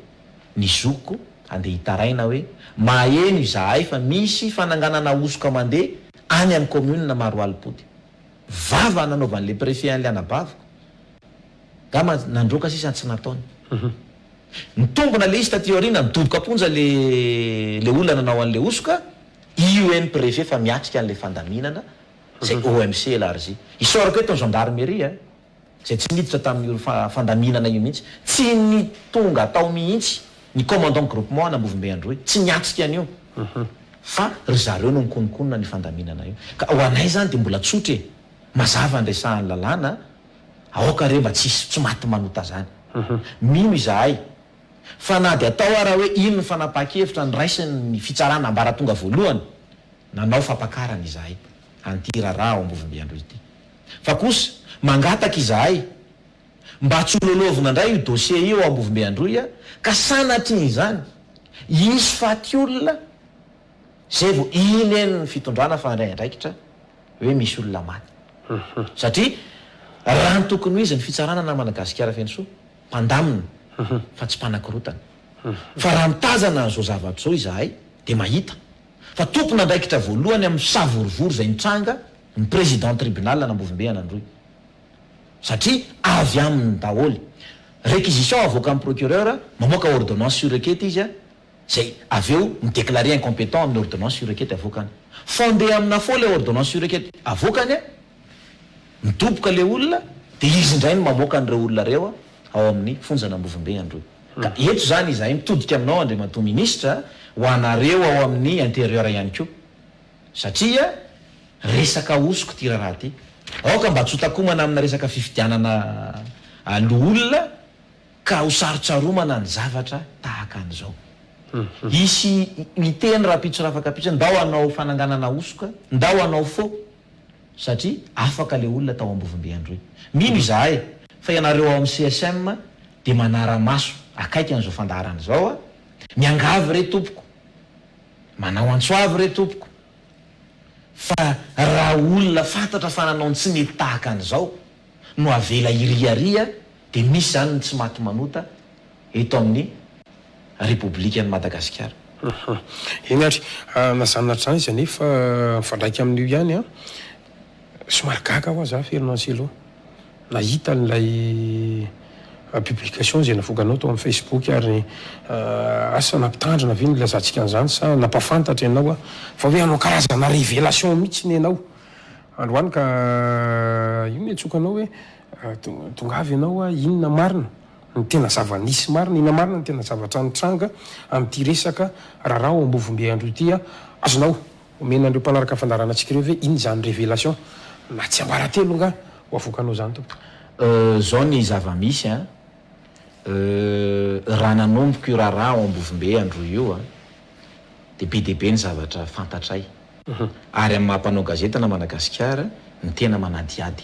ny zoko andeha hitaraina hoe maheno izahay fa misy fananganana osoka mandeha any amin'ny commune na Maroalipody vava nanaovan'le préfet an'le anabaviko gama nandroka sisa tsy nataony nitombona le izy tatyoriana nidoboka aponja le olona nanao an'le osoka io ny préfet fa miatrika an'le fandaminana zay OMC élargi isorako eto ny gendarmerie zay tsy miditra tamin'ny fandaminana io mihitsy tsy ny tonga tao mihitsy ny commandant groupement na Ambovombe Androy tsy niatrika an'io fa ry zareo no nikononkonona ny fandaminana io ka ho anay zany de mbola tsotra mazava andresahany lalàna aoka re mba tsy maty manota zany mino izahay fa na de atao raha hoe ino ny fanapaha-kevitra ny raisiny ny fitsarana ambara tonga voalohany nanao fampakarana izahay anty raharaha ao Ambovombe Androy ity fa kosa mangataka izahay mba tsy hololovina indray io dossier io ao Ambovombe Androy ka sanatry izany isy faty olona zay vo iny eny ny fitondrana fa ndray andraikitra hoe misy olona maty satria raha ny tokony ho izy ny fitsarana na Madagasikara fenso mpandamina fa tsy mpanakorotana fa raha mitazana zao zavatra zao izahay de mahita fa tompona andraikitra voalohany amin'ny savorivory zay nitranga ny président tribunal na Ambovombe Androy satria avy amin'ny daholy réquisition avoaka amin'ny procureur mamoaka ordonnance sur requête izy zay aveo midéclarer incompétent amin'ny ordonnance sur requête avokany fondé amina fo le ordonnance sur requête avokany midoboka le olona de izy indray no mamoaka an'ireo olona reo ao amin'ny fonjana Ambovombe Androy ka eto zany izahay mitodika aminao Andriamato ministre ho anareo ao amin'ny intérieur ihany koa satria resaka osoko ty raha ty aoka mba tsy hotakomana amina resaka fifidianana aloolona ka ho sarotsaromana ny zavatra tahaka an'izao isy miteny raha pitso raha afaka pitso ndao anao fananganana osoka ndao anao fo satria afaka le olona tao Ambovombe Androy mino izahay fa ianareo ao amin'ny CSM de manara-maso akaiky an'izao fandaharana zao miangavy re tompoko manao antsoavy re tompoko fa raha olona fantatra fa nanao ny tsy mety tahaka an'izao no avela iriaria de misy zany ny tsy maty manota eto amin'ny République Madagasikara eny ary nazanatra zany izy nefa mifandraiky amin'io ihany somary gaga ho za ferinantsy aloha nahita n'ilay publication zay navoganao tao amin'ny Facebook ary asa nampitandrina ve nilazantsika an'izany sa nampafantatra ianao fa hoe anao karazana révélation mihitsy ny ianao androany ka io miatsokanao hoe tonga avy ianao inona marina ny tena zava-nisy marina ina marina ny tena zavatra nitranga amin'ity resaka raharaha ao Ambovombe Androy ity azonao omenandreo mpanaraka fandarana antsika ireo hoe iny zany révélation na tsy ambara telo nga ho avokanao zany to zao ny zava-misy raha nanomboka io raharaha ao Ambovombe Androy io de be deabe ny zavatra fantatray ary amin'ny mahampanao gazeta na Madagasikara ny tena manadiady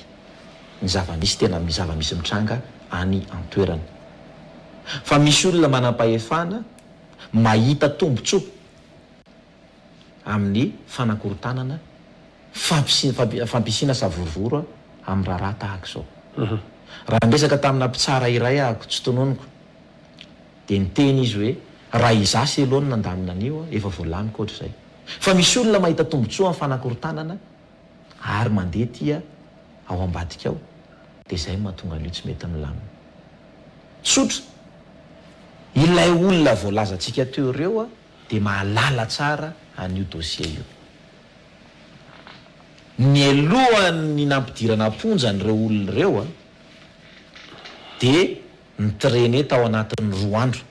ny zava-misy tena zava-misy mitranga any antoerana. Fa misy olona manam-pahefana mahita tombontsoa amin'ny fanakorotanana fampisiana savorovory amin'ny raharaha tahaka izao. Raha ndresaka tamina mpitsara iray ahako tsy tononiko dia niteny izy hoe raha izasy elohany nandamina anio efa voalamiko ohatra izay. Fa misy olona mahita tombontsoa amin'ny fanakorotanana ary mandeha tia ao ambadika ao dia izay mahatonga an'io tsy mety milamina. Sotra ilay olona voalazantsika teo ireo dia mahalala tsara an'io dossier io. Ny alohan'ny nampidirana amponjan'ireo olona ireo dia nitrene tao anatin'ny 2 andro.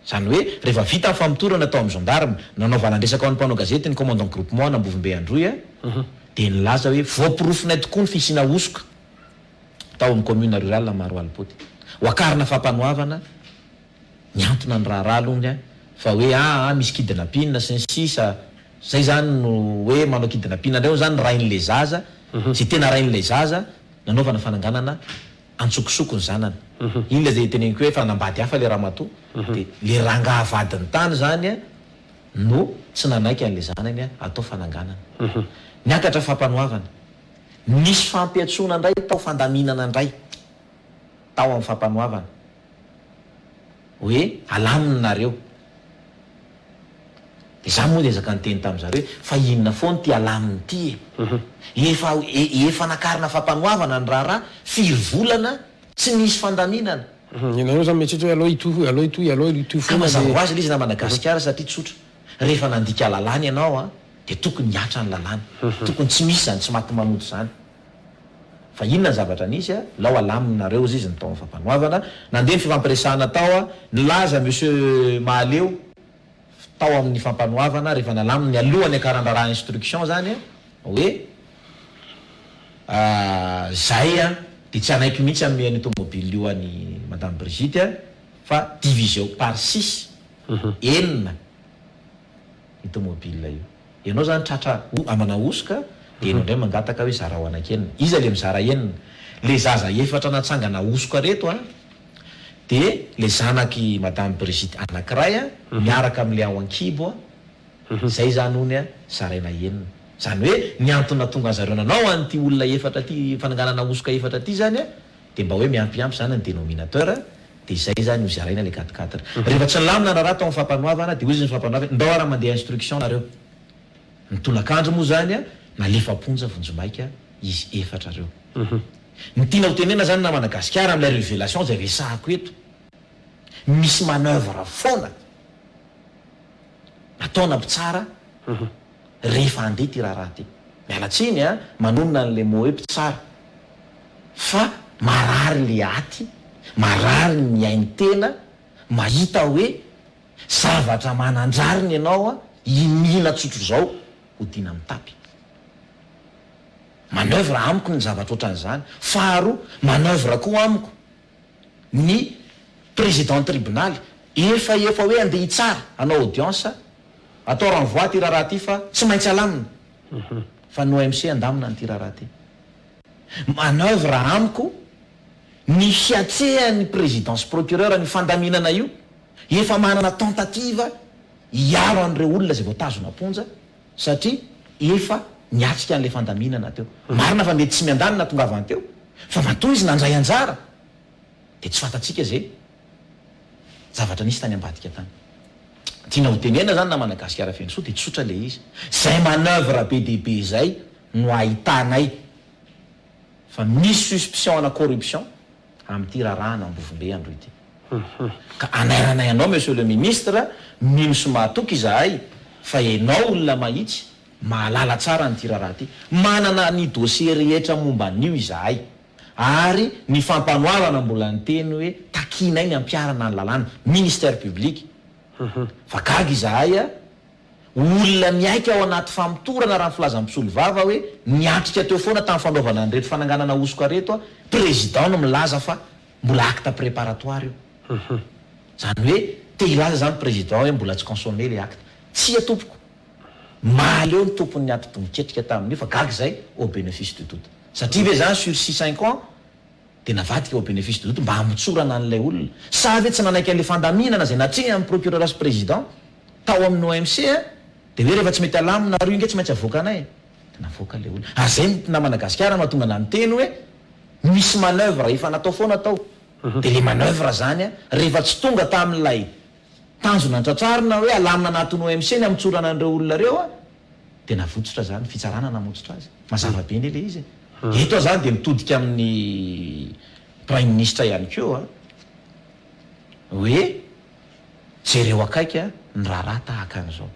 Zany hoe rehefa vita ny famitorana tao amin'ny gendarme, nanaovana andresaka ao ny mpanao gazety ny commandant groupement Ambovimbe Androy dia nilaza hoe voaporofonay tokoa ny fisiana osoka tao amin'ny commune rurale Maroalipody. Hoakarina fampanoavana niantona ny raharaha alony fa hoe misy kidnapping sy ny sisa. Zay zany no hoe manao kidnapping indray zany rain'le zaza, sy tena rain'le zaza nanaovana fananganana antsokosoko ny zanany. Iny le zay teneniko hoe fa nambady hafa le ramatoa dia le rangaha vadiny tany zany no tsy nanaiky an'le zanany atao fananganana. Niakatra fampanoavana. Nisy fampiatsoana indray tao fandaminana indray tao amin'ny fampanoavana hoe alaminareo. Dia za moa dia ezaka nyteny tamin'izareo fa inona foana ty alaminy ty efa nakarina fampanoavana ny raharaha 4 volana tsy nisy fandaminana. Ianareo zany mieritreritra hoe aloha ito ka mazava ho azy ilay izy na Madagasikara satria tsotra. Rehefa nandika lalàna ianao dia tokony hiatra ny lalàna, tokony tsy misy zany, tsy maty manoto zany. Fa inona ny zavatra nisy lao alaminareo izy ny tao amin'ny fampanoavana. Nandeha ny fifampiresahana tao nilaza monsieur Mahaleo tao amin'ny fampanoavana rehefa nalaminy alohany akaran-draraha instruction zany hoe zay dia tsy anaiky mihitsy amin'ny automobile io any madame Brigitte fa division par 6 enina automobile io. Ianao zany tratra amana osoka dia ianao indray mangataka hoe zara ho anakenina. Iza le mizara enina? Le zaza efatra natsangana osoka reto dia le zanaky madame Brigitte anankiray miaraka amin'le ao an-kibo zay zany hony zaraina enina. Zany hoe niantona tonga zareo nanao an'ity olona efatra ty fananganana osoka efatra ty zany dia mba hoe miampiampy zany ny dénominateur dia zay zany ho zaraina le 4-4. Rehefa tsy nilamina raharaha tao amin'ny fampanoavana dia hozy ny fampanoavana ndao raha mandeha instruction nareo. Ny tolakandro moa zany nalefa ponja vonjomaika izy efatra reo. Ny tiana ho tenena zany na Madagasikara amin'ilay révélation zay resahako eto misy manœuvre foana nataona mpitsara rehefa andeha ty raharaha ty. Mialatsiny manonona n'le mo hoe mpitsara fa marary le aty, marary ny ain-tena mahita hoe zavatra manandrariny ianao imina tsotro zao ho tiana mitapy. Manœuvre amiko ny zavatra ohatran'izany. Faharoa manœuvre koa amiko ny président tribunal efa hoe andeha hitsara anao audience atao renvoi ty raharaha ty fa tsy maintsy alamina fa no OMC andamina nyty raharaha ty. Manœuvre amiko ny fiatsehan'ny présidence procureur ny fandaminana io efa manana tentative hiaro an'ireo olona zay voatazona ponja satria efa niatrika an'le fandaminana teo. Marina fa mety tsy miandanina tongavany teo fa matoa izy nandray anjara dia tsy fantatsika zay zavatra nisy tany ambadika tany. Tiana ho tenena zany na Madagasikara feno soa dia tsotra le izy. Zay manœuvre be dehibe zay no ahitanay fa misy suspicion na corruption amin'ity raharaha Ambovimbe Androy ity. Ka anairanay anao monsieur le ministre mino somatoky izahay fa ianao olona mahitsy mahalala tsara nyty raharaha ty, manana ny dossier rehetra momba an'io izahay ary ny fampanoavana mbola niteny hoe takinay ny ampiarana ny lalàna ministère public. Fa gaga izahay olona miaika ao anaty famitorana raha ny filazam-pisolo vava hoe niatrika teo foana tamin'ny fanaovana nyreto fananganana osoka reto président no milaza fa mbola acte préparatoire io. Zany hoe te hilaza zany président hoe mbola tsy consommé le acte. Tsy atompoko maleo ny tompony niaty toniketrika tamin'io fa gaga zay au bénéfice de doute satria ve zany sur 6-5 ans de navadika ao bénéfice de doute mba hamotsorana an'ilay olona sa ve tsy nanaiky an'le fandaminana zay natrehny amin'ny procureur sy président tao amin'ny OMC de hoe rehefa tsy mety alamina ro inge tsy maintsy avoaka anay de navoaka le olona ary zay na Madagasikara mahatonga na miteny hoe misy manœuvre efa natao foana tao de le manœuvre zany rehefa tsy tonga tamin'ilay tanjona tratrarina hoe alamina anatin'ny OMC ny amitsorana an'ireo olona reo de navototra zany fitsarana namototra azy mazava be ny le izy eto zany de mitodika amin'ny prime ministre ihany keo hoe jereo akaiky ny raharaha tahaka an'izao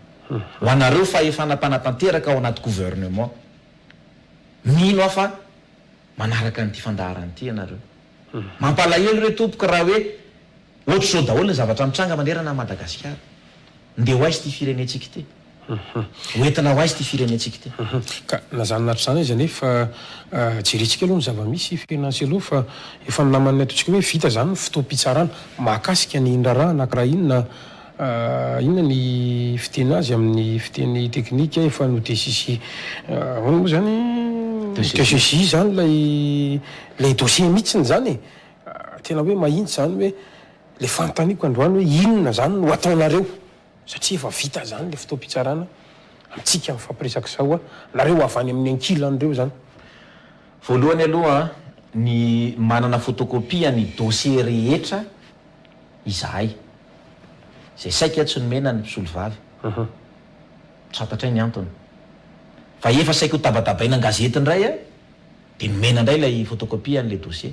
ho anareo fa efa nampanatanteraka ao anaty gouvernement mino afa manaraka nyity fandaharanyity ianareo mampalahelo re tompoka raha hoe ohatra zao daholo ny zavatra mitranga manerana Madagasikara nde ho aizy ty firenetsika ty hoentina ho aizy ty firenetsika ty ka nazanonatro zany izy anefa jeretsika aloha ny zava-misy fiainasy aloha fa efa naman'ny ataontsika hoe vita zany ny fotoam-pitsarana mahakasika ny indraraha anakiraha inona ny fiteny azy amin'ny fiteny teknika efa no desisi hono moa zany desisi zany lay dossier mihitsiny zany tena hoe mahintsy zany hoe le fantaniko androany hoe inona zany no ataonareo satria efa vita zany le fotoam-pitsarana amitsika mifampiresaka sao nareo avany amin'ny ankilan'ireo zany voalohany aloha ny manana photocopie ny dossier rehetra izahay zay saika tsy nomena ny mpisolo vavy tsapatra ny antony fa efa saika ho tabatabaina gazety ndray de nomena indray lay photocopie an'le dossier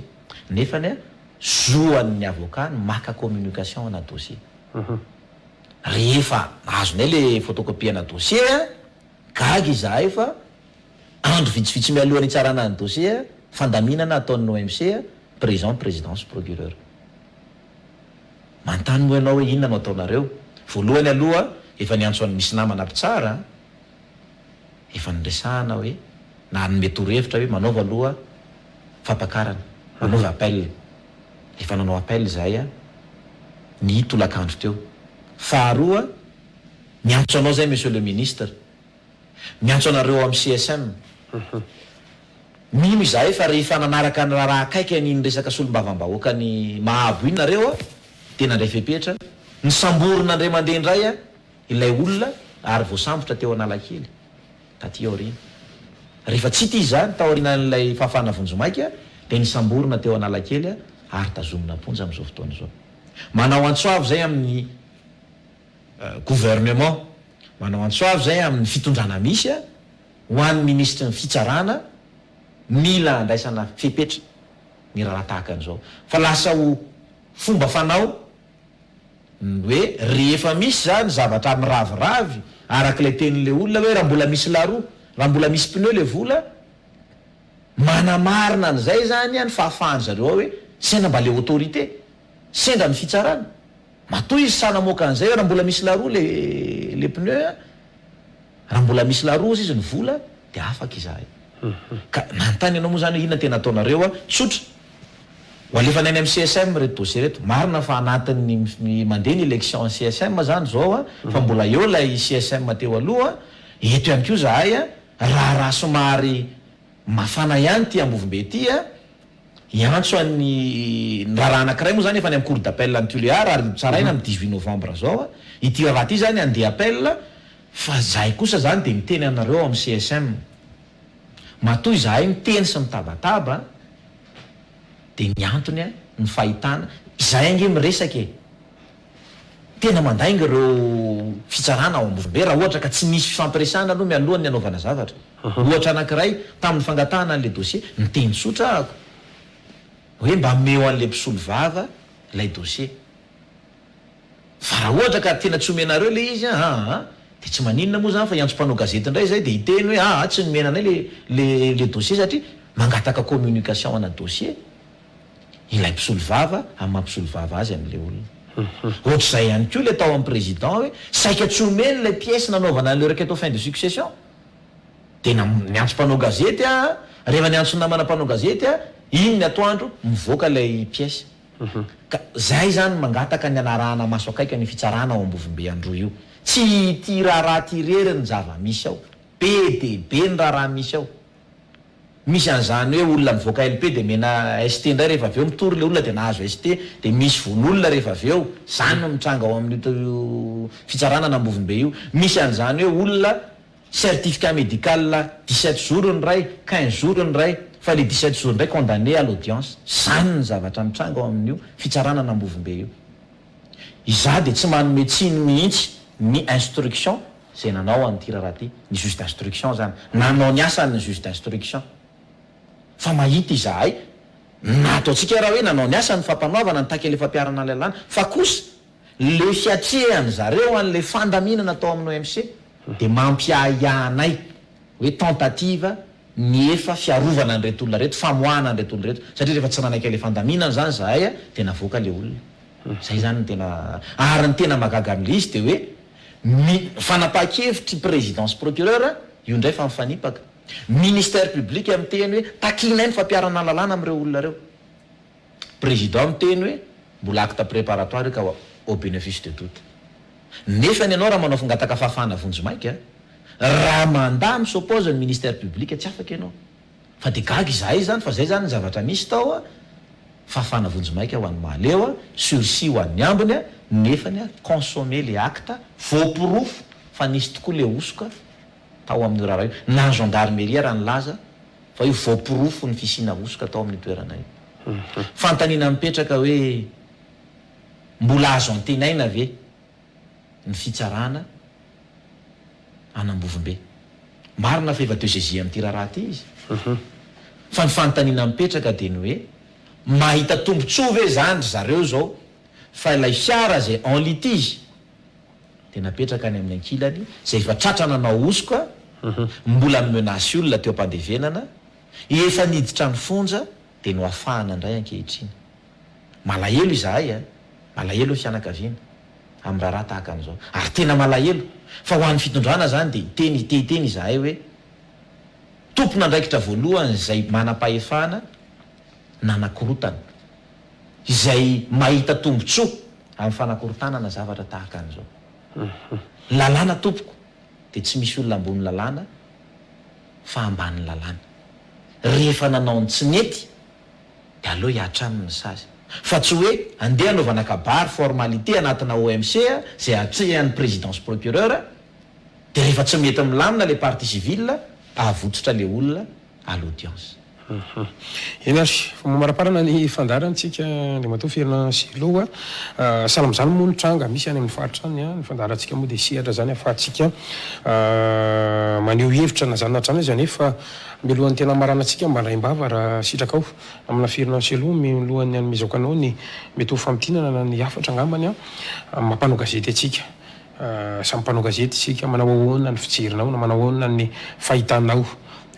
nefany zoan'ny avocat ny maka communication ana dossier rehefa azonay le photocopie ana dossier gagy izahay fa andro vitsivitsy mialohan'ny tsarana ny dossier fandaminana ataon'ny OMC présidence procureur mantany moa ianao hoe inona no ataonareo voalohany aloha efa niantso any misy namana mpitsara efa niresahana hoe na mety horevitra hoe manaova aloha fampakarana manaova appel efa nanao appel zay ny tolakandro teo faharoa miantso anao zay monsieur le ministre miantso anareo amin'ny CSM mino izahay fa rehefa nanaraka ny raha akaiky an'iny resaka solombavam-bahoaka ny mahabo iny nareo tena ndray fepetra ny samborona ndray mandeha indray ilay olona ary voasambotra teo Analakely taty aorina rehefa tsy ty zany taorina n'ilay fahafahana vonjomaika de ny samborona teo Analakely ary tazomina ponja am'izao fotoana zao manao antsoavy zay amin'ny gouvernement manao antsoavy zay amin'ny fitondrana misy ho an'ny ministre ny fitsarana mila andraisana fepetra ny raha tahaka an'izao fa lasa ho fomba fanao hoe rehefa misy zany zavatra miraviravy arak'ilay tenin'le olona hoe raha mbola misy laroa raha mbola misy pneu le vola manamarina an'izay zany ny fahafahany zareo hoe sendra mba le autorité sendra ny fitsarana matoy izy sanamoaka an'izay raha mbola misy laroa le pneu raha mbola misy laroa izy ny vola de afaka izahay ka nantany ianao moa zany hoe inona tena ataonareo tsotra ho alefa ny amin'ny CSM reto dossier reto marina fa anatin'ny mandeha ny élection ny CSM zany zao fa mbola eo lay CSM teo aloha eto ihany koa zahay raha somary mafana ihany ty ambovimbe ty iantso an'ny raha anankiray moa zany efa ny amin'ny cour d'appel ny Tuléar ary tsaraina amin'ny 18 novembre zao ity raha ty zany andeha appel fa zahay kosa zany de miteny anareo amin'ny CSM matoy zahay miteny sy mitabataba de ny antony ny fahitana izahay ange miresaka tena mandainga ireo fitsarana ao ambovimbe raha ohatra ka tsy misy fifampiresana aloha mialohany ny anaovana zavatra ohatra anankiray tamin'ny fangatahana an'le dossier niteny sotra ako hoe mba meo an'le mpisolo vava lay dossier fa raha ohatra ka tena tsy omenareo le izy de tsy maninona moa zany fa iantso mpanao gazety indray zay de hiteny hoe tsy nomenanay le dossier satria mangataka communication ana dossier ilay mpisolo vava amin'ny mampisolo vava azy amin'le olona ohatr'izay ihany koa le tao amin'ny président hoe saika tsy omeny lay pièce nanaovana le requête au fin de succession de niantso mpanao gazety rehefa niantso namana mpanao gazety iny ny atoandro mivoaka lay pièce ka zay zany mangataka ny anarahana maso akaika ny fitsarana ao ambovimbe andro io tsy ty raharaha ty rery ny zava misy ao be de be ny raharaha misy ao misy an'izany hoe olona mivoaka LP de mena ST ndray rehefa aveo mitory le olona de nahazo ST de misy von'olona rehefa aveo zany no mitranga ao amin'ny fitsarana nambovombe io. Misy an'izany hoe olona certificat médical 17 jours ny ray 15 jours ny ray fa le 17 jours ndray condamné à l'audience. Zany ny zavatra mitranga ao amin'io fitsarana nambovombe io. Iza de tsy manome tsiny mihitsy ny instruction zay nanao an'ity raha ty ny juge d'instruction zany nanao ny asany ny juge d'instruction. Fa mahita izahay nataontsika raha hoe nanao ny asany fampanoavana ny takely fampiarana lalàna fa kosa le fiatrehany zareo an'le fandaminana atao amin'ny OMC de mampiahiahanay hoe tentative ny efa fiarovana an'ireto olona reto famoahana an'ireto olona reto satria rehefa tsy nanaiky le fandaminana zany zahay de navoaka le olona. Zay zany ny tena ary ny tena mahagaga am'le izy de hoe fanapaha-kevitry présidence procureur io ndray fa mifanipaka ministère public amin'ny teny hoe takina ny fampiarana lalàna amin'ireo olona reo. Président amin'ny teny hoe mbola acte préparatoire ka au bénéfice de doute. Nefa ny anao raha manao fangataka fahafahana vonjy-maika raha mandamy s'oppose ny ministère public tsy afaka ianao fa de gaga izahay zany fa zay zany ny zavatra misy tao fahafahana vonjy-maika ho an'ny mahaleo sursis ho an'ny ambiny nefany consommer le acte voapirofo fa nisy tokoa le osoka tao amin'ny raha io na gendarmerie raha nylaza fa io voapirofo ny fisina osoka tao amin'ny toerana io. Fantanina mipetraka hoe mbola azo antenaina ve ny fitsarana anambovombe marina fa efa teo saisie amin'ity raha ty izy. Fa ny fantanina mipetraka de ny hoe mahita tombontsoa ve zany zareo zao fa ilay fiara zay en litige de napetraka any amin'ny ankilany zay efa tratra nanao osoka mbola menasy olona teo am-pandevenana efa niditra ny fonja de no afahana indray ankehitriny. Malahelo izahay malahelo fianakaviana amin'ny raha tahaka an'izao ary tena malahelo fa ho an'ny fitondrana zany de teny izahay hoe tompona andraikitra voalohany zay manam-pahefana nanakorotana izay mahita tombontsoa amin'ny fanakorotanana zavatra tahaka an'izao. Lalàna tompoko de tsy misy olona ambony lalàna fa ambany lalàna. Rehefa nanao ny tsy nety de aleo hiatraminy sazy fa tsy hoe andeha anaovana kabary formalité anatina OMC zay atrehan'ny présidence procureur de rehefa tsy mety milamina le partie civile ahavotsitra le olona à l'audience. Enary fa mamaraparana ny fandarantsika le matao ferina Selo salam zany moa ny tranga misy any amin'ny faritra any ny fandarantsika moa de sihatra zany afahantsika maneho hevitra na zany natrany izy anefa milohan'ny tena maranantsika mbandraimbava raha sitraka ao amina ferina Selo milohan'ny any mizaka anao ny mety ho fampitinana na ny afatra angambany mampanao gazety atsika samy mpanao gazety tsika manao ahoana ny fijerinao na manao ahoana ny fahitanao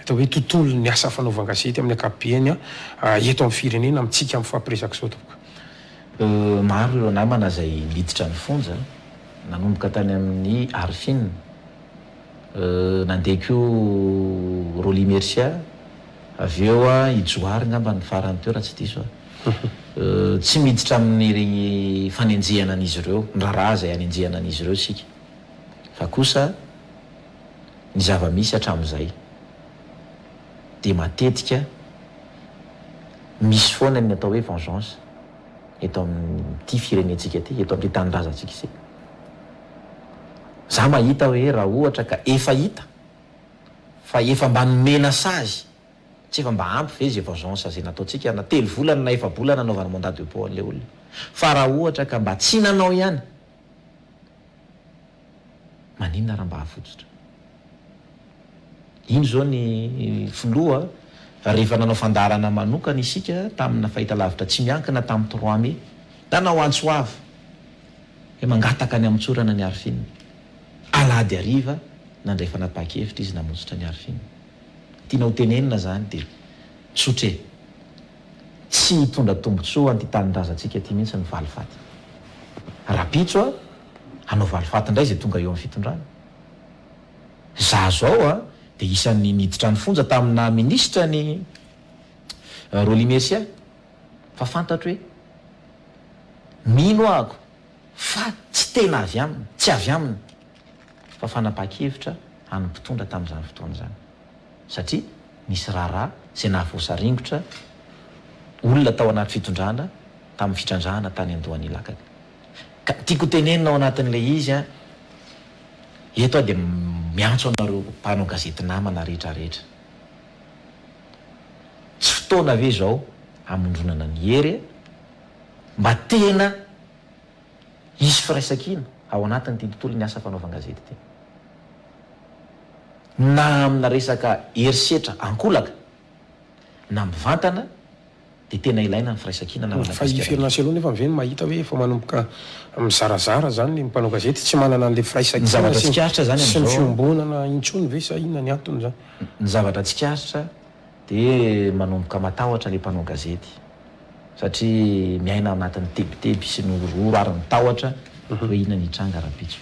atao hoe tontolo ny asa fanaovan-gazety amin'ny ankapobeny eto amin'ny firenena amitsika amin'ny fampiresaka zao tokoa. Maro ireo namana zay liditra ny fonja nanomboka tany amin'ny Arfine nandeha keo Roly Mercia avy eo Ijoary ngamba ny farany teo raha tsy diso tsy miditra amin'ny fanenjehana an'izy ireo ny raharaha zay anenjehana an'izy ireo sika fa kosa ny zava-misy hatramin'izay de matetika misy foana ny atao hoe vengeance eto amin'ity firenentsika ty eto amin'ny tanindrazantsika isika. Za mahita hoe raha ohatra ka efa hita fa efa mba nomena sazy tsy efa mba ampy ve zay vengeance zay nataontsika na 3 volana na 4 bolana anaovana mandat de dépôt an'le olona fa raha ohatra ka mba tsy nanao ihany maninona raha mba havotsitra. Ino zao ny filoha rehefa nanao fandarana manokana isika tamina fahitalavitra tsy miankina tamin'ny 3 mai tanao antsoava hoe mangataka ny amitsorana ny Arfine alady ariva nandray fanapaha-kevitra izy namonjitra ny Arfine. Tianao tenenina zany de sotre tsy hitondra tombotsoa anty tanindrazantsika ty mihitsy ny valifaty rapitso hanao valifaty indray zay tonga eo amin'ny fitondrana. Za zao de isan'ny niditra ny fonja tamina ministra ny Roly Mercia fa fantatro hoe mino ahako fa tsy tena avy aminy tsy avy aminy fa fanapaha-kevitra any mpitondra tamin'izany fotoana zany satria nisy raharaha zay nahavoasaringotra olona tao anaty fitondrana tamin'ny fitrandrahana tany Andohany Ilakaka. Ka tiako tenenina ao anatin'ilay izy a, eto a dia miantso anareo mpanao gazety namana rehetrarehetra. Tsy fotoana ve zao amondronana ny hery mba tena hisy firaisan-kina ao anatin'ny ty tontolo ny asa fanaovan-gazety ty, na amina resaka herisetra ankolaka na mivantana, de tena ilaina ny firaisan-kina na fa iferinasy aloha nefa miveny mahita hoe efa manomboka mizarazara zany ny mpanao gazety tsy manana an'le ny zavatra tsikaritra zany sy ny am'zao fiombonana intsony ve sa inona ny antony zany. ny zavatra tsikaritra de manomboka matahotra le mpanao gazety satria miaina anatin'ny tebiteby sy ny orooro ary ny tahotra hoe inona ny tranga rapitso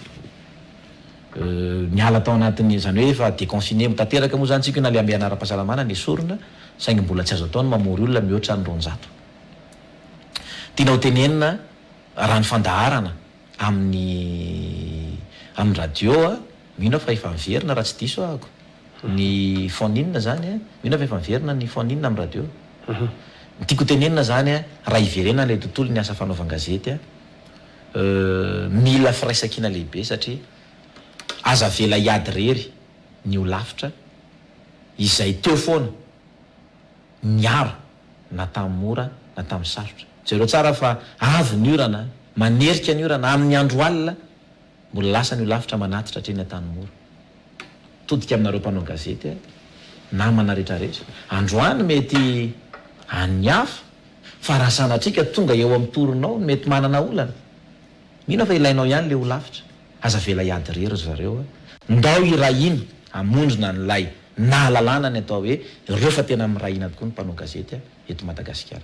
miala tao anatin'ny zany hoe efa déconfiné mitateraka moa zany tsika na le ambianaram-pahasalamana ny esorona saingy mbola tsy azo ataony mamory olona mihoatra ny 200. Tiana ho tenenina raha ny fandaharana amin'ny radio a, mino fa efa miverina raha tsy diso ahako ny foninina zany a, mino fa efa miverina ny foninina amin'ny radio. Tiako tenenina zany a, raha iverena le tontolo ny asa fanaovan-gazety a, mila firaisan-kina lehibe satria aza vela hiady rery ny ho lafitra izay teo foana miaro na tamin'ny mora na tamin'ny sarotra. Jereo tsara fa avy ny orana, manerika ny orana amin'ny andro alina, mbola lasa ny ho lafitra manatitra hatreny an-tany mora. Todika aminareo mpanao gazety namana rehetrarehetra, androany mety any hafa fa raha sanatrika tonga eo amin'ny toronao mety manana olana, mino fa ilainao ihany le ho lafitra. Aza vela hiady rery zareo ndao irahina amondrona n'lay nahalalana ny atao hoe ireo fa tena mirahina tokoa ny mpanao gazety eto Madagasikara.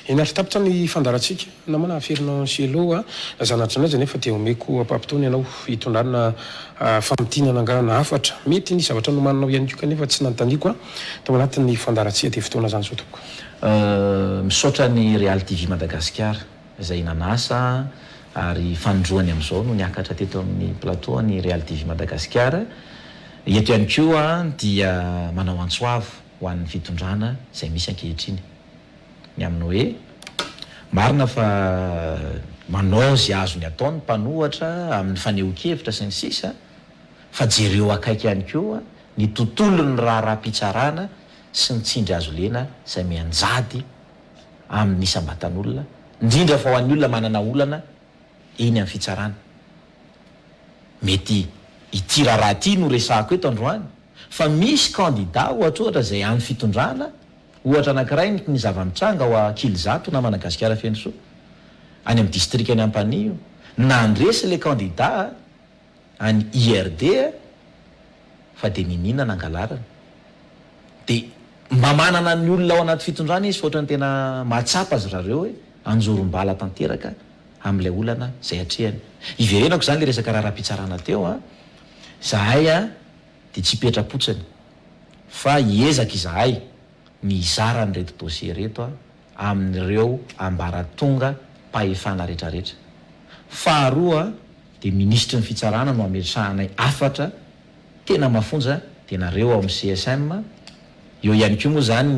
Enary tapitra ny fandarantsika namana Fernand Cielo zanatry anay nefa te omeko ampampitony ianao hitondrana famitinana angarana hafatra mety ny zavatra nomananao ihany koa kanefa tsy nanontaniako tao anatin'ny fandarantsika te fotoana zany zao toko. Misaotra ny Real TV Madagasikara izay nanasa ary fandroany am'izao no niakatra teto amin'ny plateau ny Real TV Madagasikara. Eto ihany koa dia manao antsoavo ho an'ny fitondrana izay misy ankehitriny ny amin'ny hoe marina fa manao zay azony ataony mpanohatra amin'ny faneho-kevitra sy ny sisa, fa jereo akaiky ihany koa ny tontolo ny raha-pitsarana sy ny tsindry azo lena izay mianjady amin'ny isam-batan'olona, indrindra fa ho an'ny olona manana olana eny amin'ny fitsarana. Mety ity raha ty no resahako eto androany fa misy candidat ohatra zay amin'ny fitondrana, ohatra anankiray ny zava-mitranga ho Akilizato na Madagasikara Fenosoa any amin'ny district any Ampanio, na andresy le candidat any IRD fa de ninina nangalarana. De mba manana ny olona ao anaty fitondrana izy ohatrany tena mahatsapa azy zareo hoe anjorom-bala tanteraka amin'ilay olana zay atrehany. Iverenako zany le resaka raha-pitsarana teo zahay de tsy petra-potsiny fa hiezaka izahay ny izara ny reto dossier reto amin'ireo ambaratonga mpahefana rehetrarehetra. Faharoa de ministra ny fitsarana no ametrahanay afatra tena mafonja de nareo ao amin'ny CSM. Eo ihany koa moa zany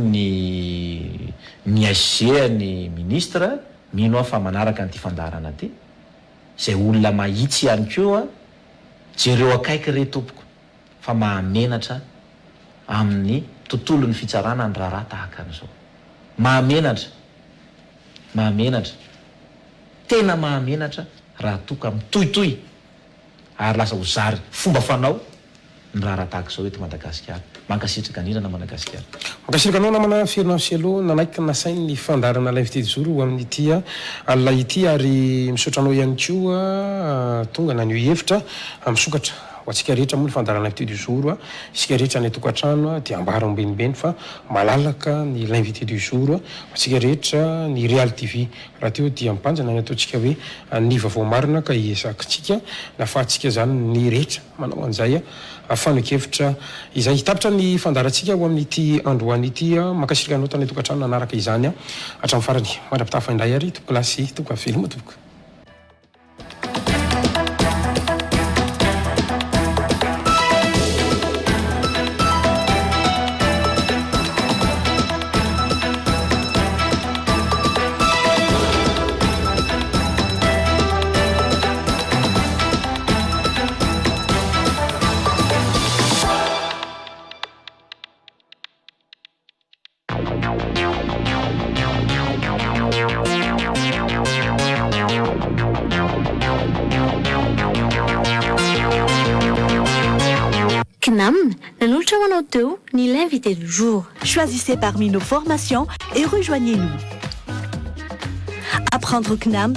ny AG ny ministra mino aho fa manaraka an'ity fandarana ty zay olona mahitsy ihany koa jereo akaiky re tompoko fa mahamenatra amin'ny tontolo ny fitsarana ny raharaha tahaka an'izao. Mahamenatra tena mahamenatra raha toka mitohitohy ary lasa ho zary fomba fanao ny raharaha tahaka izao eto Madagasikara. Mankasitraka nirana Madagasikara. Mankasitraka anao namana Fernand Cielo, nanaiky nasainy ny fandarana l'invité du jour amin'ity alina ity ary misaotra anao ihany koa tonga na ny hevitra misokatra ho antsika rehetra moa ny fandarana l'invité du jour isika rehetra ny tokantrano dia ambara mbenimbeny fa malalaka ny l'invité du jour antsika rehetra ny Real TV raha teo dia mipanjana ny ataontsika hoe ny vaovao marina ka hiezakitsika na fahatsika zany ny rehetra manao an'izay fanokevitra izay hitapitra ny fandarantsika ho amin'ity androany ity makasirika anao tany tokantrano nanaraka izany hatramin'ny farany mandrapitafa indray ary tokolasy toka veloma toboka. CNAM nanolotra ho anao teo ny l'invité du jour. Choisissez parmi nos formations et rejoignez-nous. Apprendre CNAM